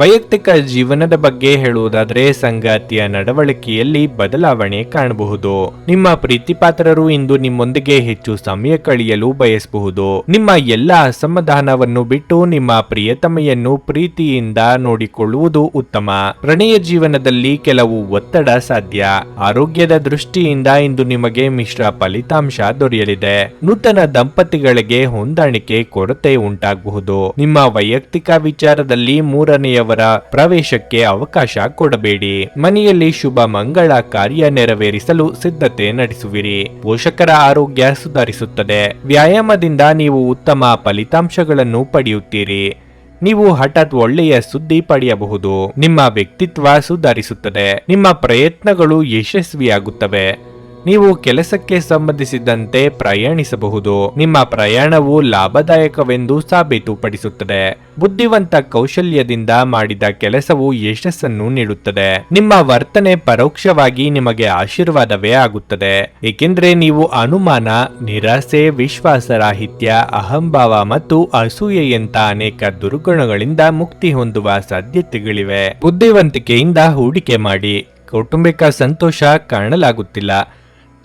ವೈಯಕ್ತಿಕ ಜೀವನದ ಬಗ್ಗೆ ಹೇಳುವುದಾದರೆ ಸಂಗಾತಿಯ ನಡವಳಿಕೆಯಲ್ಲಿ ಬದಲಾವಣೆ ಕಾಣಬಹುದು. ನಿಮ್ಮ ಪ್ರೀತಿಪಾತ್ರರು ಇಂದು ನಿಮ್ಮೊಂದಿಗೆ ಹೆಚ್ಚು ಸಮಯ ಕಳೆಯಲು ಬಯಸಬಹುದು. ನಿಮ್ಮ ಎಲ್ಲ ಅಸಮಾಧಾನವನ್ನು ಬಿಟ್ಟು ನಿಮ್ಮ ಪ್ರಿಯತಮೆಯನ್ನು ಪ್ರೀತಿಯಿಂದ ನೋಡಿಕೊಳ್ಳುವುದು ಉತ್ತಮ. ಪ್ರಣಯ ಜೀವನದಲ್ಲಿ ಕೆಲವು ಒತ್ತಡ ಸಾಧ್ಯ. ಆರೋಗ್ಯದ ದೃಷ್ಟಿಯಿಂದ ಇಂದು ನಿಮಗೆ ಮಿಶ್ರ ಫಲಿತಾಂಶ ದೊರೆಯಲಿದೆ. ನೂತನ ದಂಪತಿಗಳಿಗೆ ಹೊಂದಾಣಿಕೆ ಕೊರತೆ ಉಂಟಾಗಬಹುದು. ನಿಮ್ಮ ವೈಯಕ್ತಿಕ ವಿಚಾರದಲ್ಲಿ ಮೂರನೆಯವರ ಪ್ರವೇಶಕ್ಕೆ ಅವಕಾಶ ಕೊಡಬೇಡಿ. ಮನೆಯಲ್ಲಿ ಶುಭ ಮಂಗಳ ಕಾರ್ಯ ನೆರವೇರಿಸಲು ಸಿದ್ಧತೆ ನಡೆಸುವಿರಿ. ಪೋಷಕರ ಆರೋಗ್ಯ ಸುಧಾರಿಸುತ್ತದೆ. ವ್ಯಾಯಾಮದಿಂದ ನೀವು ಉತ್ತಮ ಫಲಿತಾಂಶಗಳನ್ನು ಪಡೆಯುತ್ತೀರಿ. ನೀವು ಹಠಾತ್ ಒಳ್ಳೆಯ ಸುದ್ದಿ ಪಡೆಯಬಹುದು. ನಿಮ್ಮ ವ್ಯಕ್ತಿತ್ವ ಸುಧಾರಿಸುತ್ತದೆ. ನಿಮ್ಮ ಪ್ರಯತ್ನಗಳು ಯಶಸ್ವಿಯಾಗುತ್ತವೆ. ನೀವು ಕೆಲಸಕ್ಕೆ ಸಂಬಂಧಿಸಿದಂತೆ ಪ್ರಯಾಣಿಸಬಹುದು. ನಿಮ್ಮ ಪ್ರಯಾಣವು ಲಾಭದಾಯಕವೆಂದು ಸಾಬೀತುಪಡಿಸುತ್ತದೆ. ಬುದ್ಧಿವಂತ ಕೌಶಲ್ಯದಿಂದ ಮಾಡಿದ ಕೆಲಸವು ಯಶಸ್ಸನ್ನು ನೀಡುತ್ತದೆ. ನಿಮ್ಮ ವರ್ತನೆ ಪರೋಕ್ಷವಾಗಿ ನಿಮಗೆ ಆಶೀರ್ವಾದವೇ ಆಗುತ್ತದೆ. ಏಕೆಂದರೆ ನೀವು ಅನುಮಾನ, ನಿರಾಸೆ, ವಿಶ್ವಾಸರಾಹಿತ್ಯ, ಅಹಂಭಾವ ಮತ್ತು ಅಸೂಯೆಯಂತ ಅನೇಕ ದುರ್ಗುಣಗಳಿಂದ ಮುಕ್ತಿ ಹೊಂದುವ ಸಾಧ್ಯತೆಗಳಿವೆ. ಬುದ್ಧಿವಂತಿಕೆಯಿಂದ ಹೂಡಿಕೆ ಮಾಡಿ. ಕೌಟುಂಬಿಕ ಸಂತೋಷ ಕಾಣಲಾಗುತ್ತಿಲ್ಲ.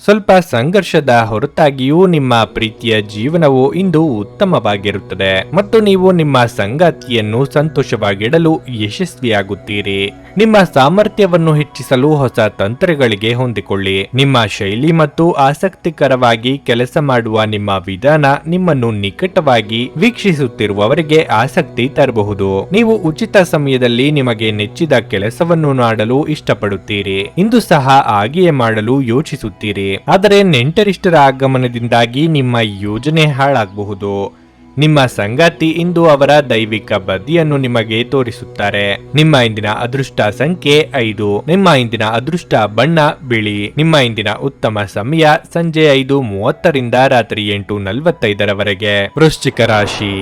ಸ್ವಲ್ಪ ಸಂಘರ್ಷದ ಹೊರತಾಗಿಯೂ ನಿಮ್ಮ ಪ್ರೀತಿಯ ಜೀವನವು ಇಂದು ಉತ್ತಮವಾಗಿರುತ್ತದೆ ಮತ್ತು ನೀವು ನಿಮ್ಮ ಸಂಗಾತಿಯನ್ನು ಸಂತೋಷವಾಗಿಡಲು ಯಶಸ್ವಿಯಾಗುತ್ತೀರಿ. ನಿಮ್ಮ ಸಾಮರ್ಥ್ಯವನ್ನು ಹೆಚ್ಚಿಸಲು ಹೊಸ ತಂತ್ರಗಳಿಗೆ ಹೊಂದಿಕೊಳ್ಳಿ. ನಿಮ್ಮ ಶೈಲಿ ಮತ್ತು ಆಸಕ್ತಿಕರವಾಗಿ ಕೆಲಸ ಮಾಡುವ ನಿಮ್ಮ ವಿಧಾನ ನಿಮ್ಮನ್ನು ನಿಕಟವಾಗಿ ವೀಕ್ಷಿಸುತ್ತಿರುವವರಿಗೆ ಆಸಕ್ತಿ ತರಬಹುದು. ನೀವು ಉಚಿತ ಸಮಯದಲ್ಲಿ ನಿಮಗೆ ನೆಚ್ಚಿದ ಕೆಲಸವನ್ನು ಮಾಡಲು ಇಷ್ಟಪಡುತ್ತೀರಿ. ಇಂದು ಸಹ ಹಾಗೆಯೇ ಮಾಡಲು ಯೋಚಿಸುತ್ತೀರಿ. ಆದರೆ ನೆಂಟರಿಷ್ಟರ ಆಗಮನದಿಂದಾಗಿ ನಿಮ್ಮ ಯೋಜನೆ ಹಾಳಾಗಬಹುದು. ನಿಮ್ಮ ಸಂಗಾತಿ ಇಂದು ಅವರ ದೈವಿಕ ಬದಿಯನ್ನು ನಿಮಗೆ ತೋರಿಸುತ್ತಾರೆ. ನಿಮ್ಮ ಇಂದಿನ ಅದೃಷ್ಟ ಸಂಖ್ಯೆ 5. ನಿಮ್ಮ ಇಂದಿನ ಅದೃಷ್ಟ ಬಣ್ಣ ಬಿಳಿ. ನಿಮ್ಮ ಇಂದಿನ ಉತ್ತಮ ಸಮಯ ಸಂಜೆ 5:30 ರಾತ್ರಿ 8:45 ವೃಶ್ಚಿಕ ರಾಶಿ.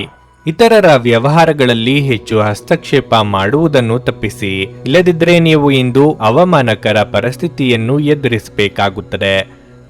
ಇತರರ ವ್ಯವಹಾರಗಳಲ್ಲಿ ಹೆಚ್ಚು ಹಸ್ತಕ್ಷೇಪ ಮಾಡುವುದನ್ನು ತಪ್ಪಿಸಿ. ಇಲ್ಲದಿದ್ದರೆ ನೀವು ಇಂದು ಅವಮಾನಕರ ಪರಿಸ್ಥಿತಿಯನ್ನು ಎದುರಿಸಬೇಕಾಗುತ್ತದೆ.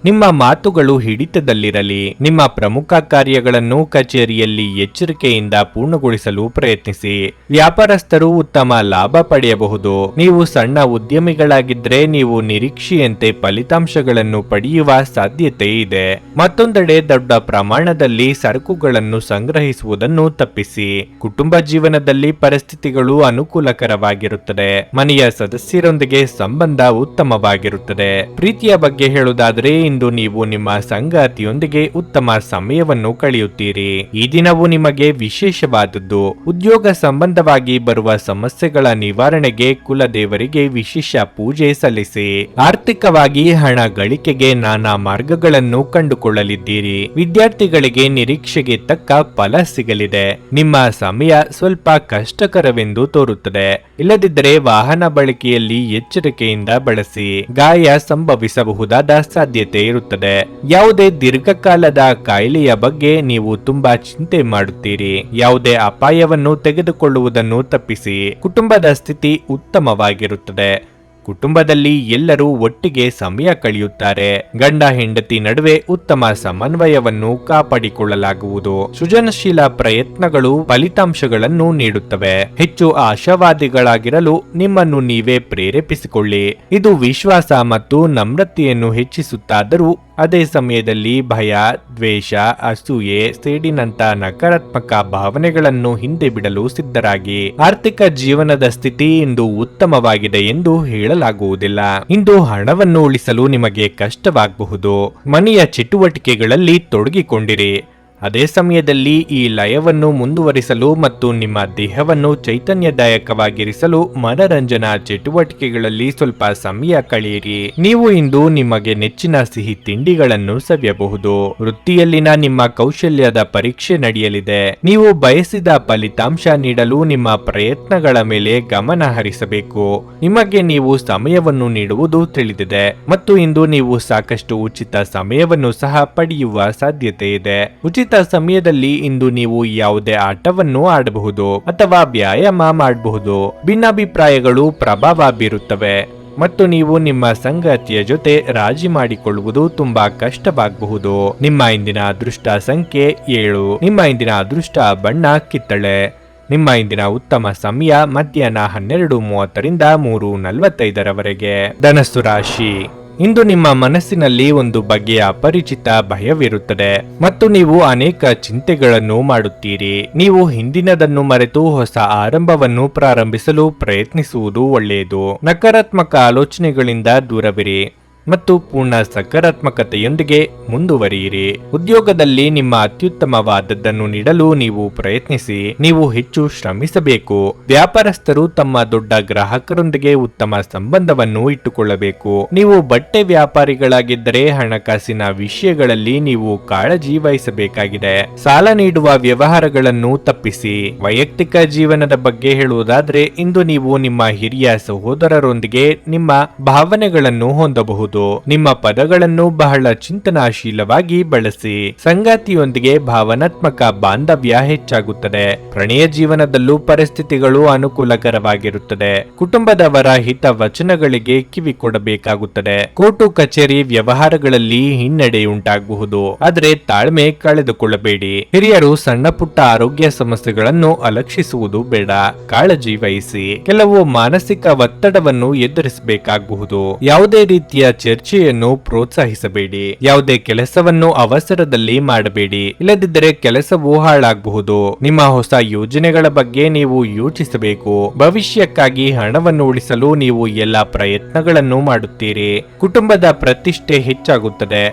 ನಿಮ್ಮ ಮಾತುಗಳು ಹಿಡಿತದಲ್ಲಿರಲಿ. ನಿಮ್ಮ ಪ್ರಮುಖ ಕಾರ್ಯಗಳನ್ನು ಕಚೇರಿಯಲ್ಲಿ ಎಚ್ಚರಿಕೆಯಿಂದ ಪೂರ್ಣಗೊಳಿಸಲು ಪ್ರಯತ್ನಿಸಿ. ವ್ಯಾಪಾರಸ್ಥರು ಉತ್ತಮ ಲಾಭ ಪಡೆಯಬಹುದು. ನೀವು ಸಣ್ಣ ಉದ್ಯಮಿಗಳಾಗಿದ್ದರೆ ನೀವು ನಿರೀಕ್ಷೆಯಂತೆ ಫಲಿತಾಂಶಗಳನ್ನು ಪಡೆಯುವ ಸಾಧ್ಯತೆ ಇದೆ. ಮತ್ತೊಂದೆಡೆ ದೊಡ್ಡ ಪ್ರಮಾಣದಲ್ಲಿ ಸರಕುಗಳನ್ನು ಸಂಗ್ರಹಿಸುವುದನ್ನು ತಪ್ಪಿಸಿ. ಕುಟುಂಬ ಜೀವನದಲ್ಲಿ ಪರಿಸ್ಥಿತಿಗಳು ಅನುಕೂಲಕರವಾಗಿರುತ್ತದೆ. ಮನೆಯ ಸದಸ್ಯರೊಂದಿಗೆ ಸಂಬಂಧ ಉತ್ತಮವಾಗಿರುತ್ತದೆ. ಪ್ರೀತಿಯ ಬಗ್ಗೆ ಹೇಳುವುದಾದರೆ ಇಂದು ನೀವು ನಿಮ್ಮ ಸಂಗಾತಿಯೊಂದಿಗೆ ಉತ್ತಮ ಸಮಯವನ್ನು ಕಳೆಯುತ್ತೀರಿ. ಈ ದಿನವು ನಿಮಗೆ ವಿಶೇಷವಾದದ್ದು. ಉದ್ಯೋಗ ಸಂಬಂಧವಾಗಿ ಬರುವ ಸಮಸ್ಯೆಗಳ ನಿವಾರಣೆಗೆ ಕುಲದೇವರಿಗೆ ವಿಶೇಷ ಪೂಜೆ ಸಲ್ಲಿಸಿ. ಆರ್ಥಿಕವಾಗಿ ಹಣ ಗಳಿಕೆಗೆ ನಾನಾ ಮಾರ್ಗಗಳನ್ನು ಕಂಡುಕೊಳ್ಳಲಿದ್ದೀರಿ. ವಿದ್ಯಾರ್ಥಿಗಳಿಗೆ ನಿರೀಕ್ಷೆಗೆ ತಕ್ಕ ಫಲ ಸಿಗಲಿದೆ. ನಿಮ್ಮ ಸಮಯ ಸ್ವಲ್ಪ ಕಷ್ಟಕರವೆಂದು ತೋರುತ್ತದೆ. ಇಲ್ಲದಿದ್ದರೆ ವಾಹನ ಬಳಕೆಯಲ್ಲಿ ಎಚ್ಚರಿಕೆಯಿಂದ ಬಳಸಿ. ಗಾಯ ಸಂಭವಿಸಬಹುದಾದ ಸಾಧ್ಯತೆ ಇರುತ್ತದೆ. ಯಾವುದೇ ದೀರ್ಘಕಾಲದ ಕಾಯಿಲೆಯ ಬಗ್ಗೆ ನೀವು ತುಂಬಾ ಚಿಂತೆ ಮಾಡುತ್ತೀರಿ. ಯಾವುದೇ ಅಪಾಯವನ್ನು ತೆಗೆದುಕೊಳ್ಳುವುದನ್ನು ತಪ್ಪಿಸಿ. ಕುಟುಂಬದ ಸ್ಥಿತಿ ಉತ್ತಮವಾಗಿರುತ್ತದೆ. ಕುಟುಂಬದಲ್ಲಿ ಎಲ್ಲರೂ ಒಟ್ಟಿಗೆ ಸಮಯ ಕಳೆಯುತ್ತಾರೆ. ಗಂಡ ಹೆಂಡತಿ ನಡುವೆ ಉತ್ತಮ ಸಮನ್ವಯವನ್ನು ಕಾಪಾಡಿಕೊಳ್ಳಲಾಗುವುದು. ಸೃಜನಶೀಲ ಪ್ರಯತ್ನಗಳು ಫಲಿತಾಂಶಗಳನ್ನು ನೀಡುತ್ತವೆ. ಹೆಚ್ಚು ಆಶಾವಾದಿಗಳಾಗಿರಲು ನಿಮ್ಮನ್ನು ನೀವೇ ಪ್ರೇರೇಪಿಸಿಕೊಳ್ಳಿ. ಇದು ವಿಶ್ವಾಸ ಮತ್ತು ನಮ್ರತೆಯನ್ನು ಹೆಚ್ಚಿಸುತ್ತಾದರೂ ಅದೇ ಸಮಯದಲ್ಲಿ ಭಯ, ದ್ವೇಷ, ಅಸೂಯೆ, ಸೇಡಿನಂತ ನಕಾರಾತ್ಮಕ ಭಾವನೆಗಳನ್ನು ಹಿಂದೆ ಬಿಡಲು ಸಿದ್ಧರಾಗಿ. ಆರ್ಥಿಕ ಜೀವನದ ಸ್ಥಿತಿ ಇಂದು ಉತ್ತಮವಾಗಿದೆ ಎಂದು ಹೇಳಲಾಗುವುದಿಲ್ಲ. ಇಂದು ಹಣವನ್ನು ಉಳಿಸಲು ನಿಮಗೆ ಕಷ್ಟವಾಗಬಹುದು. ಮನೆಯ ಚಟುವಟಿಕೆಗಳಲ್ಲಿ ತೊಡಗಿಕೊಂಡಿರಿ. ಅದೇ ಸಮಯದಲ್ಲಿ ಈ ಲಯವನ್ನು ಮುಂದುವರಿಸಲು ಮತ್ತು ನಿಮ್ಮ ದೇಹವನ್ನು ಚೈತನ್ಯದಾಯಕವಾಗಿರಿಸಲು ಮನರಂಜನಾ ಚಟುವಟಿಕೆಗಳಲ್ಲಿ ಸ್ವಲ್ಪ ಸಮಯ ಕಳೆಯಿರಿ. ನೀವು ಇಂದು ನಿಮಗೆ ನೆಚ್ಚಿನ ಸಿಹಿ ತಿಂಡಿಗಳನ್ನು ಸವಿಯಬಹುದು. ವೃತ್ತಿಯಲ್ಲಿನ ನಿಮ್ಮ ಕೌಶಲ್ಯದ ಪರೀಕ್ಷೆ ನಡೆಯಲಿದೆ. ನೀವು ಬಯಸಿದ ಫಲಿತಾಂಶ ನೀಡಲು ನಿಮ್ಮ ಪ್ರಯತ್ನಗಳ ಮೇಲೆ ಗಮನ ಹರಿಸಬೇಕು. ನಿಮಗೆ ನೀವು ಸಮಯವನ್ನು ನೀಡುವುದು ತಿಳಿದಿದೆ ಮತ್ತು ಇಂದು ನೀವು ಸಾಕಷ್ಟು ಉಚಿತ ಸಮಯವನ್ನು ಸಹ ಪಡೆಯುವ ಸಾಧ್ಯತೆ ಇದೆ. ಉಚಿತ ಸಮಯದಲ್ಲಿ ಇಂದು ನೀವು ಯಾವುದೇ ಆಟವನ್ನು ಆಡಬಹುದು ಅಥವಾ ವ್ಯಾಯಾಮ ಮಾಡಬಹುದು. ಭಿನ್ನಾಭಿಪ್ರಾಯಗಳು ಪ್ರಭಾವ ಬೀರುತ್ತವೆ ಮತ್ತು ನೀವು ನಿಮ್ಮ ಸಂಗಾತಿಯ ಜೊತೆ ರಾಜಿ ಮಾಡಿಕೊಳ್ಳುವುದು ತುಂಬಾ ಕಷ್ಟವಾಗಬಹುದು. ನಿಮ್ಮ ಇಂದಿನ ಅದೃಷ್ಟ ಸಂಖ್ಯೆ 7. ನಿಮ್ಮ ಇಂದಿನ ಅದೃಷ್ಟ ಬಣ್ಣ ಕಿತ್ತಳೆ. ನಿಮ್ಮ ಇಂದಿನ ಉತ್ತಮ ಸಮಯ ಮಧ್ಯಾಹ್ನ 12:30 3:45 ಧನಸ್ಸು ರಾಶಿ. ಇಂದು ನಿಮ್ಮ ಮನಸ್ಸಿನಲ್ಲಿ ಒಂದು ಬಗೆಯ ಅಪರಿಚಿತ ಭಯವಿರುತ್ತದೆ ಮತ್ತು ನೀವು ಅನೇಕ ಚಿಂತೆಗಳನ್ನು ಮಾಡುತ್ತೀರಿ. ನೀವು ಹಿಂದಿನದನ್ನು ಮರೆತು ಹೊಸ ಆರಂಭವನ್ನು ಪ್ರಾರಂಭಿಸಲು ಪ್ರಯತ್ನಿಸುವುದು ಒಳ್ಳೆಯದು. ನಕಾರಾತ್ಮಕ ಆಲೋಚನೆಗಳಿಂದ ದೂರವಿರಿ ಮತ್ತು ಪೂರ್ಣ ಸಕಾರಾತ್ಮಕತೆಯೊಂದಿಗೆ ಮುಂದುವರಿಯಿರಿ. ಉದ್ಯೋಗದಲ್ಲಿ ನಿಮ್ಮ ಅತ್ಯುತ್ತಮವಾದದ್ದನ್ನು ನೀಡಲು ನೀವು ಪ್ರಯತ್ನಿಸಿ. ನೀವು ಹೆಚ್ಚು ಶ್ರಮಿಸಬೇಕು. ವ್ಯಾಪಾರಸ್ಥರು ತಮ್ಮ ದೊಡ್ಡ ಗ್ರಾಹಕರೊಂದಿಗೆ ಉತ್ತಮ ಸಂಬಂಧವನ್ನು ಇಟ್ಟುಕೊಳ್ಳಬೇಕು. ನೀವು ಬಟ್ಟೆ ವ್ಯಾಪಾರಿಗಳಾಗಿದ್ದರೆ ಹಣಕಾಸಿನ ವಿಷಯಗಳಲ್ಲಿ ನೀವು ಕಾಳಜಿ ವಹಿಸಬೇಕಾಗಿದೆ. ಸಾಲ ನೀಡುವ ವ್ಯವಹಾರಗಳನ್ನು ತಪ್ಪಿಸಿ. ವೈಯಕ್ತಿಕ ಜೀವನದ ಬಗ್ಗೆ ಹೇಳುವುದಾದರೆ ಇಂದು ನೀವು ನಿಮ್ಮ ಹಿರಿಯ ಸಹೋದರರೊಂದಿಗೆ ನಿಮ್ಮ ಭಾವನೆಗಳನ್ನು ಹೊಂದಬಹುದು. ನಿಮ್ಮ ಪದಗಳನ್ನು ಬಹಳ ಚಿಂತನಾಶೀಲವಾಗಿ ಬಳಸಿ. ಸಂಗಾತಿಯೊಂದಿಗೆ ಭಾವನಾತ್ಮಕ ಬಾಂಧವ್ಯ ಹೆಚ್ಚಾಗುತ್ತದೆ. ಪ್ರಣಯ ಜೀವನದಲ್ಲೂ ಪರಿಸ್ಥಿತಿಗಳು ಅನುಕೂಲಕರವಾಗಿರುತ್ತದೆ. ಕುಟುಂಬದವರ ಹಿತ ವಚನಗಳಿಗೆ ಕಿವಿ ಕೊಡಬೇಕಾಗುತ್ತದೆ. ಕೋರ್ಟು ಕಚೇರಿ ವ್ಯವಹಾರಗಳಲ್ಲಿ ಹಿನ್ನಡೆಯುಂಟಾಗಬಹುದು. ಆದರೆ ತಾಳ್ಮೆ ಕಳೆದುಕೊಳ್ಳಬೇಡಿ. ಹಿರಿಯರು ಸಣ್ಣ ಪುಟ್ಟ ಆರೋಗ್ಯ ಸಮಸ್ಯೆಗಳನ್ನು ಅಲಕ್ಷಿಸುವುದು ಬೇಡ. ಕಾಳಜಿ ವಹಿಸಿ. ಕೆಲವು ಮಾನಸಿಕ ಒತ್ತಡವನ್ನು ಎದುರಿಸಬೇಕಾಗಬಹುದು. ಯಾವುದೇ ರೀತಿಯ ಚರ್ಚೆಯನ್ನು ಪ್ರೋತ್ಸಾಹಿಸಬೇಡಿ. ಯಾವುದೇ ಕೆಲಸವನ್ನು ಅವಸರದಲ್ಲಿ ಮಾಡಬೇಡಿ. ಇಲ್ಲದಿದ್ದರೆ ಕೆಲಸವು ಹಾಳಾಗಬಹುದು. ನಿಮ್ಮ ಹೊಸ ಯೋಜನೆಗಳ ಬಗ್ಗೆ ನೀವು ಯೋಚಿಸಬೇಕು. ಭವಿಷ್ಯಕ್ಕಾಗಿ ಹಣವನ್ನು ಉಳಿಸಲು ನೀವು ಎಲ್ಲ ಪ್ರಯತ್ನಗಳನ್ನು ಮಾಡುತ್ತೀರಿ. ಕುಟುಂಬದ ಪ್ರತಿಷ್ಠೆ ಹೆಚ್ಚಾಗುತ್ತದೆ.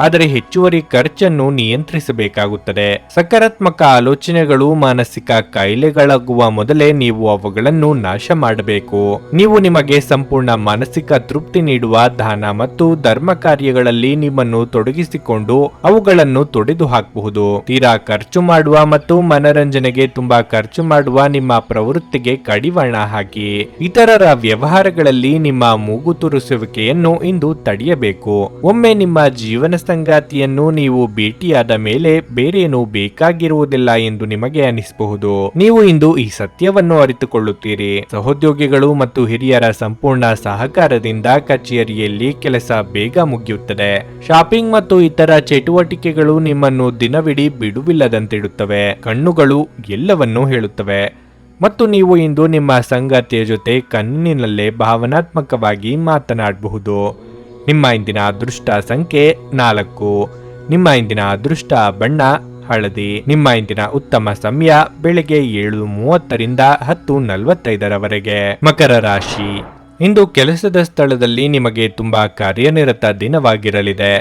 ಆದರೆ ಹೆಚ್ಚುವರಿ ಖರ್ಚನ್ನು ನಿಯಂತ್ರಿಸಬೇಕಾಗುತ್ತದೆ. ಸಕಾರಾತ್ಮಕ ಆಲೋಚನೆಗಳು ಮಾನಸಿಕ ಕಾಯಿಲೆಗಳಾಗುವ ಮೊದಲೇ ನೀವು ಅವುಗಳನ್ನು ನಾಶ ಮಾಡಬೇಕು. ನೀವು ನಿಮಗೆ ಸಂಪೂರ್ಣ ಮಾನಸಿಕ ತೃಪ್ತಿ ನೀಡುವ ದಾನ ಮತ್ತು ಧರ್ಮ ಕಾರ್ಯಗಳಲ್ಲಿ ನಿಮ್ಮನ್ನು ತೊಡಗಿಸಿಕೊಂಡು ಅವುಗಳನ್ನು ತೊಡೆದು ಹಾಕಬಹುದು. ತೀರಾ ಖರ್ಚು ಮಾಡುವ ಮತ್ತು ಮನರಂಜನೆಗೆ ತುಂಬಾ ಖರ್ಚು ಮಾಡುವ ನಿಮ್ಮ ಪ್ರವೃತ್ತಿಗೆ ಕಡಿವಾಣ ಹಾಕಿ. ಇತರರ ವ್ಯವಹಾರಗಳಲ್ಲಿ ನಿಮ್ಮ ಮೂಗು ತುರಿಸುವಿಕೆಯನ್ನು ಇಂದು ತಡೆಯಬೇಕು. ಒಮ್ಮೆ ನಿಮ್ಮ ಜೀವನ ಸಂಗಾತಿಯನ್ನು ನೀವು ಭೇಟಿಯಾದ ಮೇಲೆ ಬೇರೇನೂ ಬೇಕಾಗಿರುವುದಿಲ್ಲ ಎಂದು ನಿಮಗೆ ಅನಿಸಬಹುದು. ನೀವು ಇಂದು ಈ ಸತ್ಯವನ್ನು ಅರಿತುಕೊಳ್ಳುತ್ತೀರಿ. ಸಹೋದ್ಯೋಗಿಗಳು ಮತ್ತು ಹಿರಿಯರ ಸಂಪೂರ್ಣ ಸಹಕಾರದಿಂದ ಕಚೇರಿಯಲ್ಲಿ ಕೆಲಸ ಬೇಗ ಮುಗಿಯುತ್ತದೆ. ಶಾಪಿಂಗ್ ಮತ್ತು ಇತರ ಚಟುವಟಿಕೆಗಳು ನಿಮ್ಮನ್ನು ದಿನವಿಡೀ ಬಿಡುವಿಲ್ಲದಂತಿಡುತ್ತವೆ. ಕಣ್ಣುಗಳು ಎಲ್ಲವನ್ನೂ ಹೇಳುತ್ತವೆ ಮತ್ತು ನೀವು ಇಂದು ನಿಮ್ಮ ಸಂಗಾತಿಯ ಜೊತೆ ಕಣ್ಣಿನಲ್ಲೇ ಭಾವನಾತ್ಮಕವಾಗಿ ಮಾತನಾಡಬಹುದು. ನಿಮ್ಮ ಇಂದಿನ ಅದೃಷ್ಟ ಸಂಖ್ಯೆ 4. ನಿಮ್ಮ ಇಂದಿನ ಅದೃಷ್ಟ ಬಣ್ಣ ಹಳದಿ. ನಿಮ್ಮ ಇಂದಿನ ಉತ್ತಮ ಸಮಯ ಬೆಳಗ್ಗೆ 7:30ರಿಂದ 10:45ರವರೆಗೆ. ಮಕರ ರಾಶಿ. ಇಂದು ಕೆಲಸದ ಸ್ಥಳದಲ್ಲಿ ನಿಮಗೆ ತುಂಬಾ ಕಾರ್ಯನಿರತ ದಿನವಾಗಿರಲಿದೆ.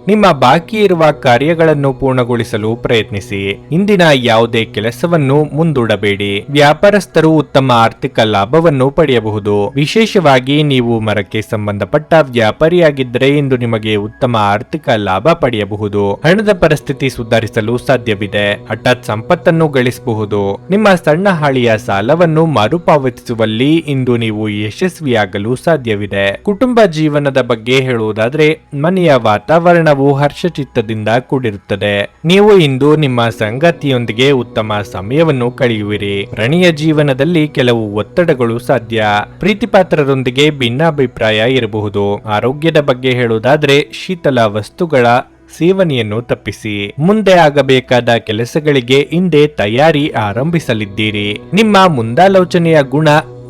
ನಿಮ್ಮ ಬಾಕಿ ಇರುವ ಕಾರ್ಯಗಳನ್ನು ಪೂರ್ಣಗೊಳಿಸಲು ಪ್ರಯತ್ನಿಸಿ. ಇಂದಿನ ಯಾವುದೇ ಕೆಲಸವನ್ನು ಮುಂದೂಡಬೇಡಿ. ವ್ಯಾಪಾರಸ್ಥರು ಉತ್ತಮ ಆರ್ಥಿಕ ಲಾಭವನ್ನು ಪಡೆಯಬಹುದು. ವಿಶೇಷವಾಗಿ ನೀವು ಮರಕ್ಕೆ ಸಂಬಂಧಪಟ್ಟ ವ್ಯಾಪಾರಿಯಾಗಿದ್ದರೆ ಇಂದು ನಿಮಗೆ ಉತ್ತಮ ಆರ್ಥಿಕ ಲಾಭ ಪಡೆಯಬಹುದು. ಹಣದ ಪರಿಸ್ಥಿತಿ ಸುಧಾರಿಸಲು ಸಾಧ್ಯವಿದೆ. ಹಠಾತ್ ಸಂಪತ್ತನ್ನು ಗಳಿಸಬಹುದು. ನಿಮ್ಮ ಸಣ್ಣ ಹಾಳಿಯ ಸಾಲವನ್ನು ಮರುಪಾವತಿಸುವಲ್ಲಿ ಇಂದು ನೀವು ಯಶಸ್ವಿಯಾಗಲು ಸಾಧ್ಯವಿದೆ. ಕುಟುಂಬ ಜೀವನದ ಬಗ್ಗೆ ಹೇಳುವುದಾದ್ರೆ ಮನೆಯ ವಾತಾವರಣ ಹರ್ಷಚಿತ್ತದಿಂದ ಕೂಡಿರುತ್ತದೆ. ನೀವು ಇಂದು ನಿಮ್ಮ ಸಂಗಾತಿಯೊಂದಿಗೆ ಉತ್ತಮ ಸಮಯವನ್ನು ಕಳೆಯುವಿರಿ. ಪ್ರಣಯ ಜೀವನದಲ್ಲಿ ಕೆಲವು ಒತ್ತಡಗಳು ಸಾಧ್ಯ. ಪ್ರೀತಿಪಾತ್ರರೊಂದಿಗೆ ಭಿನ್ನಾಭಿಪ್ರಾಯ ಇರಬಹುದು. ಆರೋಗ್ಯದ ಬಗ್ಗೆ ಹೇಳುವುದಾದ್ರೆ ಶೀತಲ ವಸ್ತುಗಳ ಸೇವನೆಯನ್ನು ತಪ್ಪಿಸಿ. ಮುಂದೆ ಆಗಬೇಕಾದ ಕೆಲಸಗಳಿಗೆ ಹಿಂದೆ ತಯಾರಿ ಆರಂಭಿಸಲಿದ್ದೀರಿ. ನಿಮ್ಮ ಮುಂದಾಲೋಚನೆಯ ಗುಣ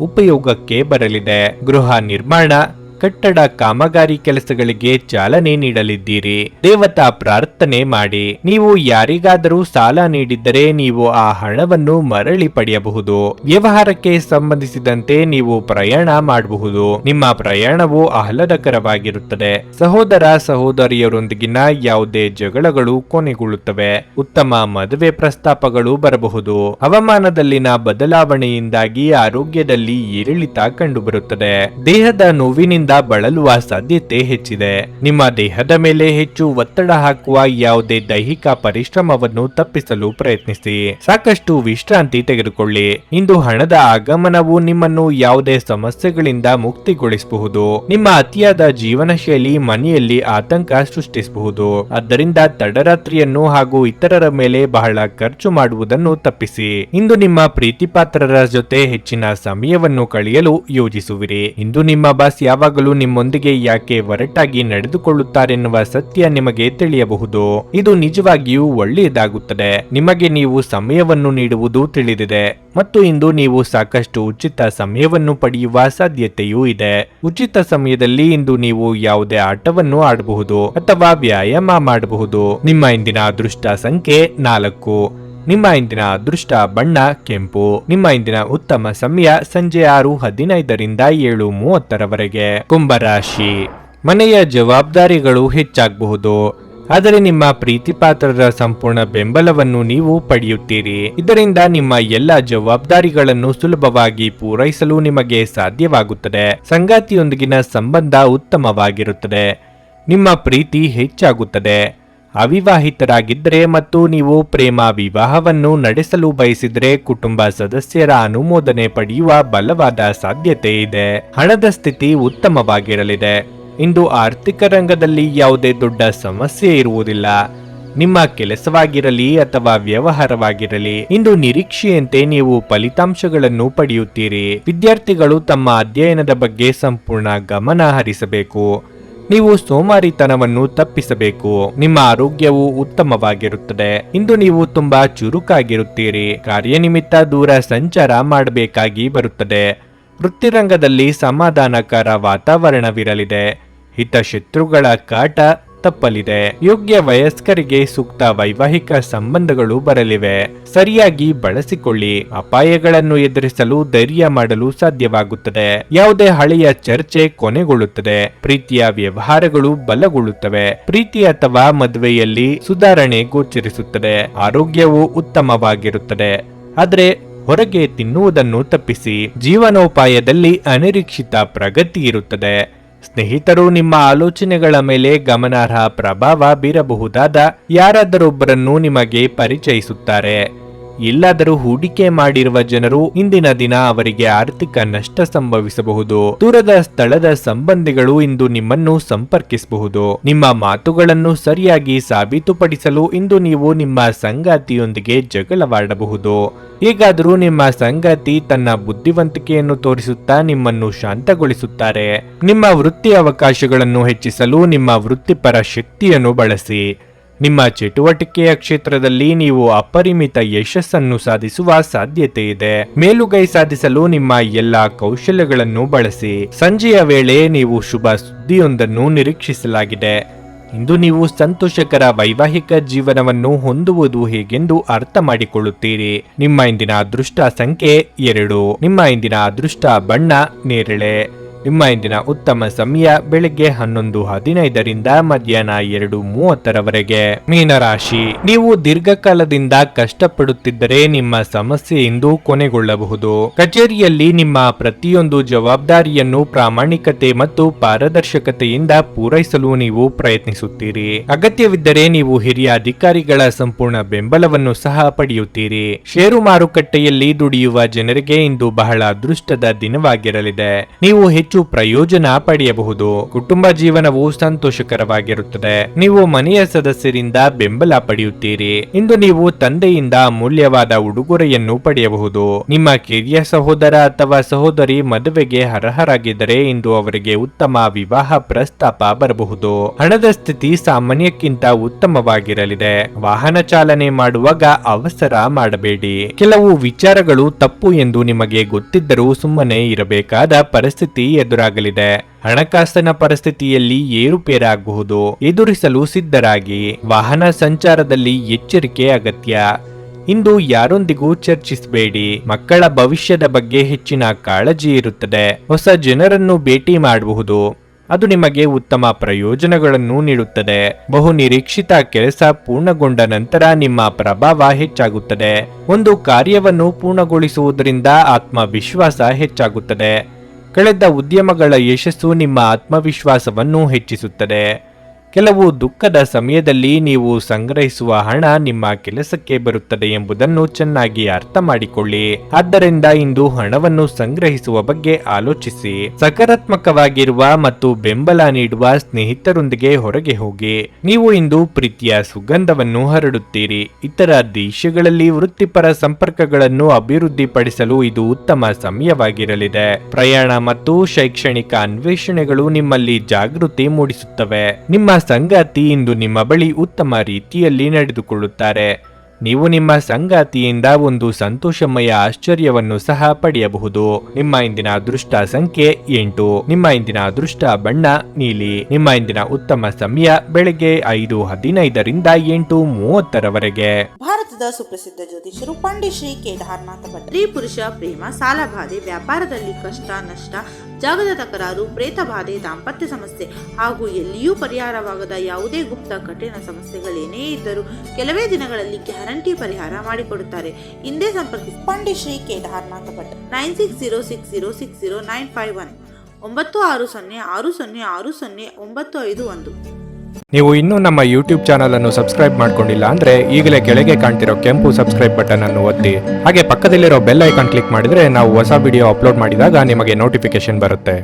ಉಪಯೋಗಕ್ಕೆ ಬರಲಿದೆ. ಗೃಹ ನಿರ್ಮಾಣ, ಕಟ್ಟಡ ಕಾಮಗಾರಿ ಕೆಲಸಗಳಿಗೆ ಚಾಲನೆ ನೀಡಲಿದ್ದೀರಿ. ದೇವತಾ ಪ್ರಾರ್ಥನೆ ಮಾಡಿ. ನೀವು ಯಾರಿಗಾದರೂ ಸಾಲ ನೀಡಿದ್ದರೆ ನೀವು ಆ ಹಣವನ್ನು ಮರಳಿ ಪಡೆಯಬಹುದು. ವ್ಯವಹಾರಕ್ಕೆ ಸಂಬಂಧಿಸಿದಂತೆ ನೀವು ಪ್ರಯಾಣ ಮಾಡಬಹುದು. ನಿಮ್ಮ ಪ್ರಯಾಣವು ಆಹ್ಲಾದಕರವಾಗಿರುತ್ತದೆ. ಸಹೋದರ ಸಹೋದರಿಯರೊಂದಿಗಿನ ಯಾವುದೇ ಜಗಳಗಳು ಕೊನೆಗೊಳ್ಳುತ್ತವೆ. ಉತ್ತಮ ಮದುವೆ ಪ್ರಸ್ತಾಪಗಳು ಬರಬಹುದು. ಹವಾಮಾನದಲ್ಲಿನ ಬದಲಾವಣೆಯಿಂದಾಗಿ ಆರೋಗ್ಯದಲ್ಲಿ ಏರಿಳಿತ ಕಂಡುಬರುತ್ತದೆ. ದೇಹದ ನೋವಿನಿಂದ ಬಳಲುವ ಸಾಧ್ಯತೆ ಹೆಚ್ಚಿದೆ. ನಿಮ್ಮ ದೇಹದ ಮೇಲೆ ಹೆಚ್ಚು ಒತ್ತಡ ಹಾಕುವ ಯಾವುದೇ ದೈಹಿಕ ಪರಿಶ್ರಮವನ್ನು ತಪ್ಪಿಸಲು ಪ್ರಯತ್ನಿಸಿ. ಸಾಕಷ್ಟು ವಿಶ್ರಾಂತಿ ತೆಗೆದುಕೊಳ್ಳಿ. ಇಂದು ಹಣದ ಆಗಮನವು ನಿಮ್ಮನ್ನು ಯಾವುದೇ ಸಮಸ್ಯೆಗಳಿಂದ ಮುಕ್ತಿಗೊಳಿಸಬಹುದು. ನಿಮ್ಮ ಅತಿಯಾದ ಜೀವನ ಶೈಲಿ ಮನೆಯಲ್ಲಿ ಆತಂಕ ಸೃಷ್ಟಿಸಬಹುದು. ಆದ್ದರಿಂದ ತಡರಾತ್ರಿಯನ್ನು ಹಾಗೂ ಇತರರ ಮೇಲೆ ಬಹಳ ಖರ್ಚು ಮಾಡುವುದನ್ನು ತಪ್ಪಿಸಿ. ಇಂದು ನಿಮ್ಮ ಪ್ರೀತಿಪಾತ್ರರ ಜೊತೆ ಹೆಚ್ಚಿನ ಸಮಯವನ್ನು ಕಳೆಯಲು ಯೋಜಿಸುವಿರಿ. ಇಂದು ನಿಮ್ಮ ಬಾಸ್ ಯಾವಾಗಲೂ ನಿಮ್ಮೊಂದಿಗೆ ಯಾಕೆ ಒರಟಾಗಿ ನಡೆದುಕೊಳ್ಳುತ್ತಾರೆನ್ನುವ ಸತ್ಯ ನಿಮಗೆ ತಿಳಿಯಬಹುದು. ಇದು ನಿಜವಾಗಿಯೂ ಒಳ್ಳೆಯದಾಗುತ್ತದೆ. ನಿಮಗೆ ನೀವು ಸಮಯವನ್ನು ನೀಡುವುದು ತಿಳಿದಿದೆ ಮತ್ತು ಇಂದು ನೀವು ಸಾಕಷ್ಟು ಉಚಿತ ಸಮಯವನ್ನು ಪಡೆಯುವ ಸಾಧ್ಯತೆಯೂ ಇದೆ. ಉಚಿತ ಸಮಯದಲ್ಲಿ ಇಂದು ನೀವು ಯಾವುದೇ ಆಟವನ್ನು ಆಡಬಹುದು ಅಥವಾ ವ್ಯಾಯಾಮ ಮಾಡಬಹುದು. ನಿಮ್ಮ ಇಂದಿನ ಅದೃಷ್ಟ ಸಂಖ್ಯೆ 4. ನಿಮ್ಮ ಇಂದಿನ ಅದೃಷ್ಟ ಬಣ್ಣ ಕೆಂಪು. ನಿಮ್ಮ ಇಂದಿನ ಉತ್ತಮ ಸಮಯ ಸಂಜೆ 6:15ರಿಂದ 7:30ರವರೆಗೆ. ಕುಂಭರಾಶಿ. ಮನೆಯ ಜವಾಬ್ದಾರಿಗಳು ಹೆಚ್ಚಾಗಬಹುದು. ಆದರೆ ನಿಮ್ಮ ಪ್ರೀತಿಪಾತ್ರರ ಸಂಪೂರ್ಣ ಬೆಂಬಲವನ್ನು ನೀವು ಪಡೆಯುತ್ತೀರಿ. ಇದರಿಂದ ನಿಮ್ಮ ಎಲ್ಲ ಜವಾಬ್ದಾರಿಗಳನ್ನು ಸುಲಭವಾಗಿ ಪೂರೈಸಲು ನಿಮಗೆ ಸಾಧ್ಯವಾಗುತ್ತದೆ. ಸಂಗಾತಿಯೊಂದಿಗಿನ ಸಂಬಂಧ ಉತ್ತಮವಾಗಿರುತ್ತದೆ. ನಿಮ್ಮ ಪ್ರೀತಿ ಹೆಚ್ಚಾಗುತ್ತದೆ. ಅವಿವಾಹಿತರಾಗಿದ್ದರೆ ಮತ್ತು ನೀವು ಪ್ರೇಮ ವಿವಾಹವನ್ನು ನಡೆಸಲು ಬಯಸಿದರೆ ಕುಟುಂಬ ಸದಸ್ಯರ ಅನುಮೋದನೆ ಪಡೆಯುವ ಬಲವಾದ ಸಾಧ್ಯತೆ ಇದೆ. ಹಣದ ಸ್ಥಿತಿ ಉತ್ತಮವಾಗಿರಲಿದೆ. ಇಂದು ಆರ್ಥಿಕ ರಂಗದಲ್ಲಿ ಯಾವುದೇ ದೊಡ್ಡ ಸಮಸ್ಯೆ ಇರುವುದಿಲ್ಲ. ನಿಮ್ಮ ಕೆಲಸವಾಗಿರಲಿ ಅಥವಾ ವ್ಯವಹಾರವಾಗಿರಲಿ ಇಂದು ನಿರೀಕ್ಷೆಯಂತೆ ನೀವು ಫಲಿತಾಂಶಗಳನ್ನು ಪಡೆಯುತ್ತೀರಿ. ವಿದ್ಯಾರ್ಥಿಗಳು ತಮ್ಮ ಅಧ್ಯಯನದ ಬಗ್ಗೆ ಸಂಪೂರ್ಣ ಗಮನ ಹರಿಸಬೇಕು. ನೀವು ಸೋಮಾರಿತನವನ್ನು ತಪ್ಪಿಸಬೇಕು. ನಿಮ್ಮ ಆರೋಗ್ಯವು ಉತ್ತಮವಾಗಿರುತ್ತದೆ. ಇಂದು ನೀವು ತುಂಬಾ ಚುರುಕಾಗಿರುತ್ತೀರಿ. ಕಾರ್ಯನಿಮಿತ್ತ ದೂರ ಸಂಚಾರ ಮಾಡಬೇಕಾಗಿ ಬರುತ್ತದೆ. ವೃತ್ತಿರಂಗದಲ್ಲಿ ಸಮಾಧಾನಕರ ವಾತಾವರಣವಿರಲಿದೆ. ಹಿತಶತ್ರುಗಳ ಕಾಟ ತಪ್ಪಲಿದೆ. ಯೋಗ್ಯ ವಯಸ್ಕರಿಗೆ ಸೂಕ್ತ ವೈವಾಹಿಕ ಸಂಬಂಧಗಳು ಬರಲಿವೆ. ಸರಿಯಾಗಿ ಬಳಸಿಕೊಳ್ಳಿ. ಅಪಾಯಗಳನ್ನು ಎದುರಿಸಲು ಧೈರ್ಯ ಮಾಡಲು ಸಾಧ್ಯವಾಗುತ್ತದೆ. ಯಾವುದೇ ಹಳೆಯ ಚರ್ಚೆ ಕೊನೆಗೊಳ್ಳುತ್ತದೆ. ಪ್ರೀತಿಯ ವ್ಯವಹಾರಗಳು ಬಲಗೊಳ್ಳುತ್ತವೆ. ಪ್ರೀತಿ ಅಥವಾ ಮದುವೆಯಲ್ಲಿ ಸುಧಾರಣೆ ಗೋಚರಿಸುತ್ತದೆ. ಆರೋಗ್ಯವು ಉತ್ತಮವಾಗಿರುತ್ತದೆ. ಆದ್ರೆ ಹೊರಗೆ ತಿನ್ನುವುದನ್ನು ತಪ್ಪಿಸಿ. ಜೀವನೋಪಾಯದಲ್ಲಿ ಅನಿರೀಕ್ಷಿತ ಪ್ರಗತಿ ಇರುತ್ತದೆ. ಸ್ನೇಹಿತರು ನಿಮ್ಮ ಆಲೋಚನೆಗಳ ಮೇಲೆ ಗಮನಾರ್ಹ ಪ್ರಭಾವ ಬೀರಬಹುದಾದ ಯಾರಾದರೊಬ್ಬರನ್ನು ನಿಮಗೆ ಪರಿಚಯಿಸುತ್ತಾರೆ. ಎಲ್ಲಾದರೂ ಹೂಡಿಕೆ ಮಾಡಿರುವ ಜನರು ಇಂದಿನ ದಿನ ಅವರಿಗೆ ಆರ್ಥಿಕ ನಷ್ಟ ಸಂಭವಿಸಬಹುದು. ದೂರದ ಸ್ಥಳದ ಸಂಬಂಧಿಗಳು ಇಂದು ನಿಮ್ಮನ್ನು ಸಂಪರ್ಕಿಸಬಹುದು. ನಿಮ್ಮ ಮಾತುಗಳನ್ನು ಸರಿಯಾಗಿ ಸಾಬೀತುಪಡಿಸಲು ಇಂದು ನೀವು ನಿಮ್ಮ ಸಂಗಾತಿಯೊಂದಿಗೆ ಜಗಳವಾಡಬಹುದು. ಹೇಗಾದರೂ ನಿಮ್ಮ ಸಂಗಾತಿ ತನ್ನ ಬುದ್ಧಿವಂತಿಕೆಯನ್ನು ತೋರಿಸುತ್ತಾ ನಿಮ್ಮನ್ನು ಶಾಂತಗೊಳಿಸುತ್ತಾರೆ. ನಿಮ್ಮ ವೃತ್ತಿ ಅವಕಾಶಗಳನ್ನು ಹೆಚ್ಚಿಸಲು ನಿಮ್ಮ ವೃತ್ತಿಪರ ಶಕ್ತಿಯನ್ನು ಬಳಸಿ. ನಿಮ್ಮ ಚಟುವಟಿಕೆಯ ಕ್ಷೇತ್ರದಲ್ಲಿ ನೀವು ಅಪರಿಮಿತ ಯಶಸ್ಸನ್ನು ಸಾಧಿಸುವ ಸಾಧ್ಯತೆ ಇದೆ. ಮೇಲುಗೈ ಸಾಧಿಸಲು ನಿಮ್ಮ ಎಲ್ಲಾ ಕೌಶಲ್ಯಗಳನ್ನು ಬಳಸಿ. ಸಂಜೆಯ ವೇಳೆ ನೀವು ಶುಭ ಸುದ್ದಿಯೊಂದನ್ನು ನಿರೀಕ್ಷಿಸಲಾಗಿದೆ. ಇಂದು ನೀವು ಸಂತೋಷಕರ ವೈವಾಹಿಕ ಜೀವನವನ್ನು ಹೊಂದುವುದು ಹೇಗೆಂದು ಅರ್ಥ ಮಾಡಿಕೊಳ್ಳುತ್ತೀರಿ. ನಿಮ್ಮ ಇಂದಿನ ಅದೃಷ್ಟ ಸಂಖ್ಯೆ 2. ನಿಮ್ಮ ಇಂದಿನ ಅದೃಷ್ಟ ಬಣ್ಣ ನೇರಳೆ. ನಿಮ್ಮ ಇಂದಿನ ಉತ್ತಮ ಸಮಯ ಬೆಳಗ್ಗೆ 11:15ರಿಂದ ಮಧ್ಯಾಹ್ನ 2:30ರವರೆಗೆ. ಮೀನರಾಶಿ, ನೀವು ದೀರ್ಘಕಾಲದಿಂದ ಕಷ್ಟಪಡುತ್ತಿದ್ದರೆ ನಿಮ್ಮ ಸಮಸ್ಯೆ ಇಂದು ಕೊನೆಗೊಳ್ಳಬಹುದು. ಕಚೇರಿಯಲ್ಲಿ ನಿಮ್ಮ ಪ್ರತಿಯೊಂದು ಜವಾಬ್ದಾರಿಯನ್ನು ಪ್ರಾಮಾಣಿಕತೆ ಮತ್ತು ಪಾರದರ್ಶಕತೆಯಿಂದ ಪೂರೈಸಲು ನೀವು ಪ್ರಯತ್ನಿಸುತ್ತೀರಿ. ಅಗತ್ಯವಿದ್ದರೆ ನೀವು ಹಿರಿಯ ಅಧಿಕಾರಿಗಳ ಸಂಪೂರ್ಣ ಬೆಂಬಲವನ್ನು ಸಹ ಪಡೆಯುತ್ತೀರಿ. ಷೇರು ಮಾರುಕಟ್ಟೆಯಲ್ಲಿ ದುಡಿಯುವ ಜನರಿಗೆ ಇಂದು ಬಹಳ ಅದೃಷ್ಟದ ದಿನವಾಗಿರಲಿದೆ. ನೀವು ಹೆಚ್ಚು ಪ್ರಯೋಜನ ಪಡೆಯಬಹುದು. ಕುಟುಂಬ ಜೀವನವು ಸಂತೋಷಕರವಾಗಿರುತ್ತದೆ. ನೀವು ಮನೆಯ ಸದಸ್ಯರಿಂದ ಬೆಂಬಲ ಪಡೆಯುತ್ತೀರಿ. ಇಂದು ನೀವು ತಂದೆಯಿಂದ ಅಮೂಲ್ಯವಾದ ಉಡುಗೊರೆಯನ್ನು ಪಡೆಯಬಹುದು. ನಿಮ್ಮ ಕಿರಿಯ ಸಹೋದರ ಅಥವಾ ಸಹೋದರಿ ಮದುವೆಗೆ ಅರ್ಹರಾಗಿದ್ದರೆ ಇಂದು ಅವರಿಗೆ ಉತ್ತಮ ವಿವಾಹ ಪ್ರಸ್ತಾಪ ಬರಬಹುದು. ಹಣದ ಸ್ಥಿತಿ ಸಾಮಾನ್ಯಕ್ಕಿಂತ ಉತ್ತಮವಾಗಿರಲಿದೆ. ವಾಹನ ಚಾಲನೆ ಮಾಡುವಾಗ ಅವಸರ ಮಾಡಬೇಡಿ. ಕೆಲವು ವಿಚಾರಗಳು ತಪ್ಪು ಎಂದು ನಿಮಗೆ ಗೊತ್ತಿದ್ದರೂ ಸುಮ್ಮನೆ ಇರಬೇಕಾದ ಪರಿಸ್ಥಿತಿ ಎದುರಾಗಲಿದೆ. ಹಣಕಾಸಿನ ಪರಿಸ್ಥಿತಿಯಲ್ಲಿ ಏರುಪೇರಾಗಬಹುದು. ಎದುರಿಸಲು ಸಿದ್ಧರಾಗಿ. ವಾಹನ ಸಂಚಾರದಲ್ಲಿ ಎಚ್ಚರಿಕೆ ಅಗತ್ಯ. ಇಂದು ಯಾರೊಂದಿಗೂ ಚರ್ಚಿಸಬೇಡಿ. ಮಕ್ಕಳ ಭವಿಷ್ಯದ ಬಗ್ಗೆ ಹೆಚ್ಚಿನ ಕಾಳಜಿ ಇರುತ್ತದೆ. ಹೊಸ ಜನರನ್ನು ಭೇಟಿ ಮಾಡಬಹುದು. ಅದು ನಿಮಗೆ ಉತ್ತಮ ಪ್ರಯೋಜನಗಳನ್ನು ನೀಡುತ್ತದೆ. ಬಹು ನಿರೀಕ್ಷಿತ ಕೆಲಸ ಪೂರ್ಣಗೊಂಡ ನಂತರ ನಿಮ್ಮ ಪ್ರಭಾವ ಹೆಚ್ಚಾಗುತ್ತದೆ. ಒಂದು ಕಾರ್ಯವನ್ನು ಪೂರ್ಣಗೊಳಿಸುವುದರಿಂದ ಆತ್ಮವಿಶ್ವಾಸ ಹೆಚ್ಚಾಗುತ್ತದೆ. ಕಳೆದ ಉದ್ಯಮಗಳ ಯಶಸ್ಸು ನಿಮ್ಮ ಆತ್ಮವಿಶ್ವಾಸವನ್ನು ಹೆಚ್ಚಿಸುತ್ತದೆ. ಕೆಲವು ದುಃಖದ ಸಮಯದಲ್ಲಿ ನೀವು ಸಂಗ್ರಹಿಸುವ ಹಣ ನಿಮ್ಮ ಕೆಲಸಕ್ಕೆ ಬರುತ್ತದೆ ಎಂಬುದನ್ನು ಚೆನ್ನಾಗಿ ಅರ್ಥ ಮಾಡಿಕೊಳ್ಳಿ. ಆದ್ದರಿಂದ ಇಂದು ಹಣವನ್ನು ಸಂಗ್ರಹಿಸುವ ಬಗ್ಗೆ ಆಲೋಚಿಸಿ. ಸಕಾರಾತ್ಮಕವಾಗಿರುವ ಮತ್ತು ಬೆಂಬಲ ನೀಡುವ ಸ್ನೇಹಿತರೊಂದಿಗೆ ಹೊರಗೆ ಹೋಗಿ. ನೀವು ಇಂದು ಪ್ರೀತಿಯ ಸುಗಂಧವನ್ನು ಹರಡುತ್ತೀರಿ. ಇತರ ದೇಶಗಳಲ್ಲಿ ವೃತ್ತಿಪರ ಸಂಪರ್ಕಗಳನ್ನು ಅಭಿವೃದ್ಧಿಪಡಿಸಲು ಇದು ಉತ್ತಮ ಸಮಯವಾಗಿರಲಿದೆ. ಪ್ರಯಾಣ ಮತ್ತು ಶೈಕ್ಷಣಿಕ ಅನ್ವೇಷಣೆಗಳು ನಿಮ್ಮಲ್ಲಿ ಜಾಗೃತಿ ಮೂಡಿಸುತ್ತವೆ. ನಿಮ್ಮ ಸಂಗಾತಿ ಇಂದು ನಿಮ್ಮ ಬಳಿ ಉತ್ತಮ ರೀತಿಯಲ್ಲಿ ನಡೆದುಕೊಳ್ಳುತ್ತಾರೆ. ನೀವು ನಿಮ್ಮ ಸಂಗಾತಿಯಿಂದ ಒಂದು ಸಂತೋಷಮಯ ಆಶ್ಚರ್ಯವನ್ನು ಸಹ ಪಡೆಯಬಹುದು. ನಿಮ್ಮ ಇಂದಿನ ಅದೃಷ್ಟ ಸಂಖ್ಯೆ 8. ನಿಮ್ಮ ಇಂದಿನ ಅದೃಷ್ಟ ಬಣ್ಣ ನೀಲಿ. ನಿಮ್ಮ ಇಂದಿನ ಉತ್ತಮ ಸಮಯ ಬೆಳಗ್ಗೆ 5:15ರಿಂದ 8:30ರವರೆಗೆ. ಭಾರತದ ಸುಪ್ರಸಿದ್ಧ ಜ್ಯೋತಿಷರು ಪಂಡಿತ್ ಶ್ರೀ ಕೇದಾರನಾಥ ಭಟ್. ಸ್ತ್ರೀ ಪುರುಷ ಪ್ರೇಮ, ಸಾಲಬಾಧೆ, ವ್ಯಾಪಾರದಲ್ಲಿ ಕಷ್ಟ ನಷ್ಟ, ಜಾಗದ ತಕರಾರು, ಪ್ರೇತ ಬಾಧೆ, ದಾಂಪತ್ಯ ಸಮಸ್ಯೆ ಹಾಗೂ ಎಲ್ಲಿಯೂ ಪರಿಹಾರವಾಗದ ಯಾವುದೇ ಗುಪ್ತ ಕಠಿಣ ಸಮಸ್ಯೆಗಳೇನೇ ಇದ್ದರೂ ಕೆಲವೇ ದಿನಗಳಲ್ಲಿ ಗ್ಯಾರಂಟಿ ಪರಿಹಾರ ಮಾಡಿಕೊಡುತ್ತಾರೆ. ಹಿಂದೆ ಸಂಪರ್ಕಿಸಿ ಪಂಡಿತ್ ಶ್ರೀ ಕೇದಾರನಾಥ ಭಟ್ 9606060951 9606060951. ನೀವು ಇನ್ನೂ ನಮ್ಮ ಯೂಟ್ಯೂಬ್ ಚಾನಲ್ ಅನ್ನು ಸಬ್ಸ್ಕ್ರೈಬ್ ಮಾಡ್ಕೊಂಡಿಲ್ಲ ಅಂದ್ರೆ ಈಗಲೇ ಕೆಳಗೆ ಕಾಣ್ತಿರೋ ಕೆಂಪು ಸಬ್ಸ್ಕ್ರೈಬ್ ಬಟನ್ ಅನ್ನು ಒತ್ತಿ. ಹಾಗೆ ಪಕ್ಕದಲ್ಲಿರೋ ಬೆಲ್ ಐಕಾನ್ ಕ್ಲಿಕ್ ಮಾಡಿದ್ರೆ ನಾವು ಹೊಸ ವಿಡಿಯೋ ಅಪ್ಲೋಡ್ ಮಾಡಿದಾಗ ನಿಮಗೆ ನೋಟಿಫಿಕೇಶನ್ ಬರುತ್ತೆ.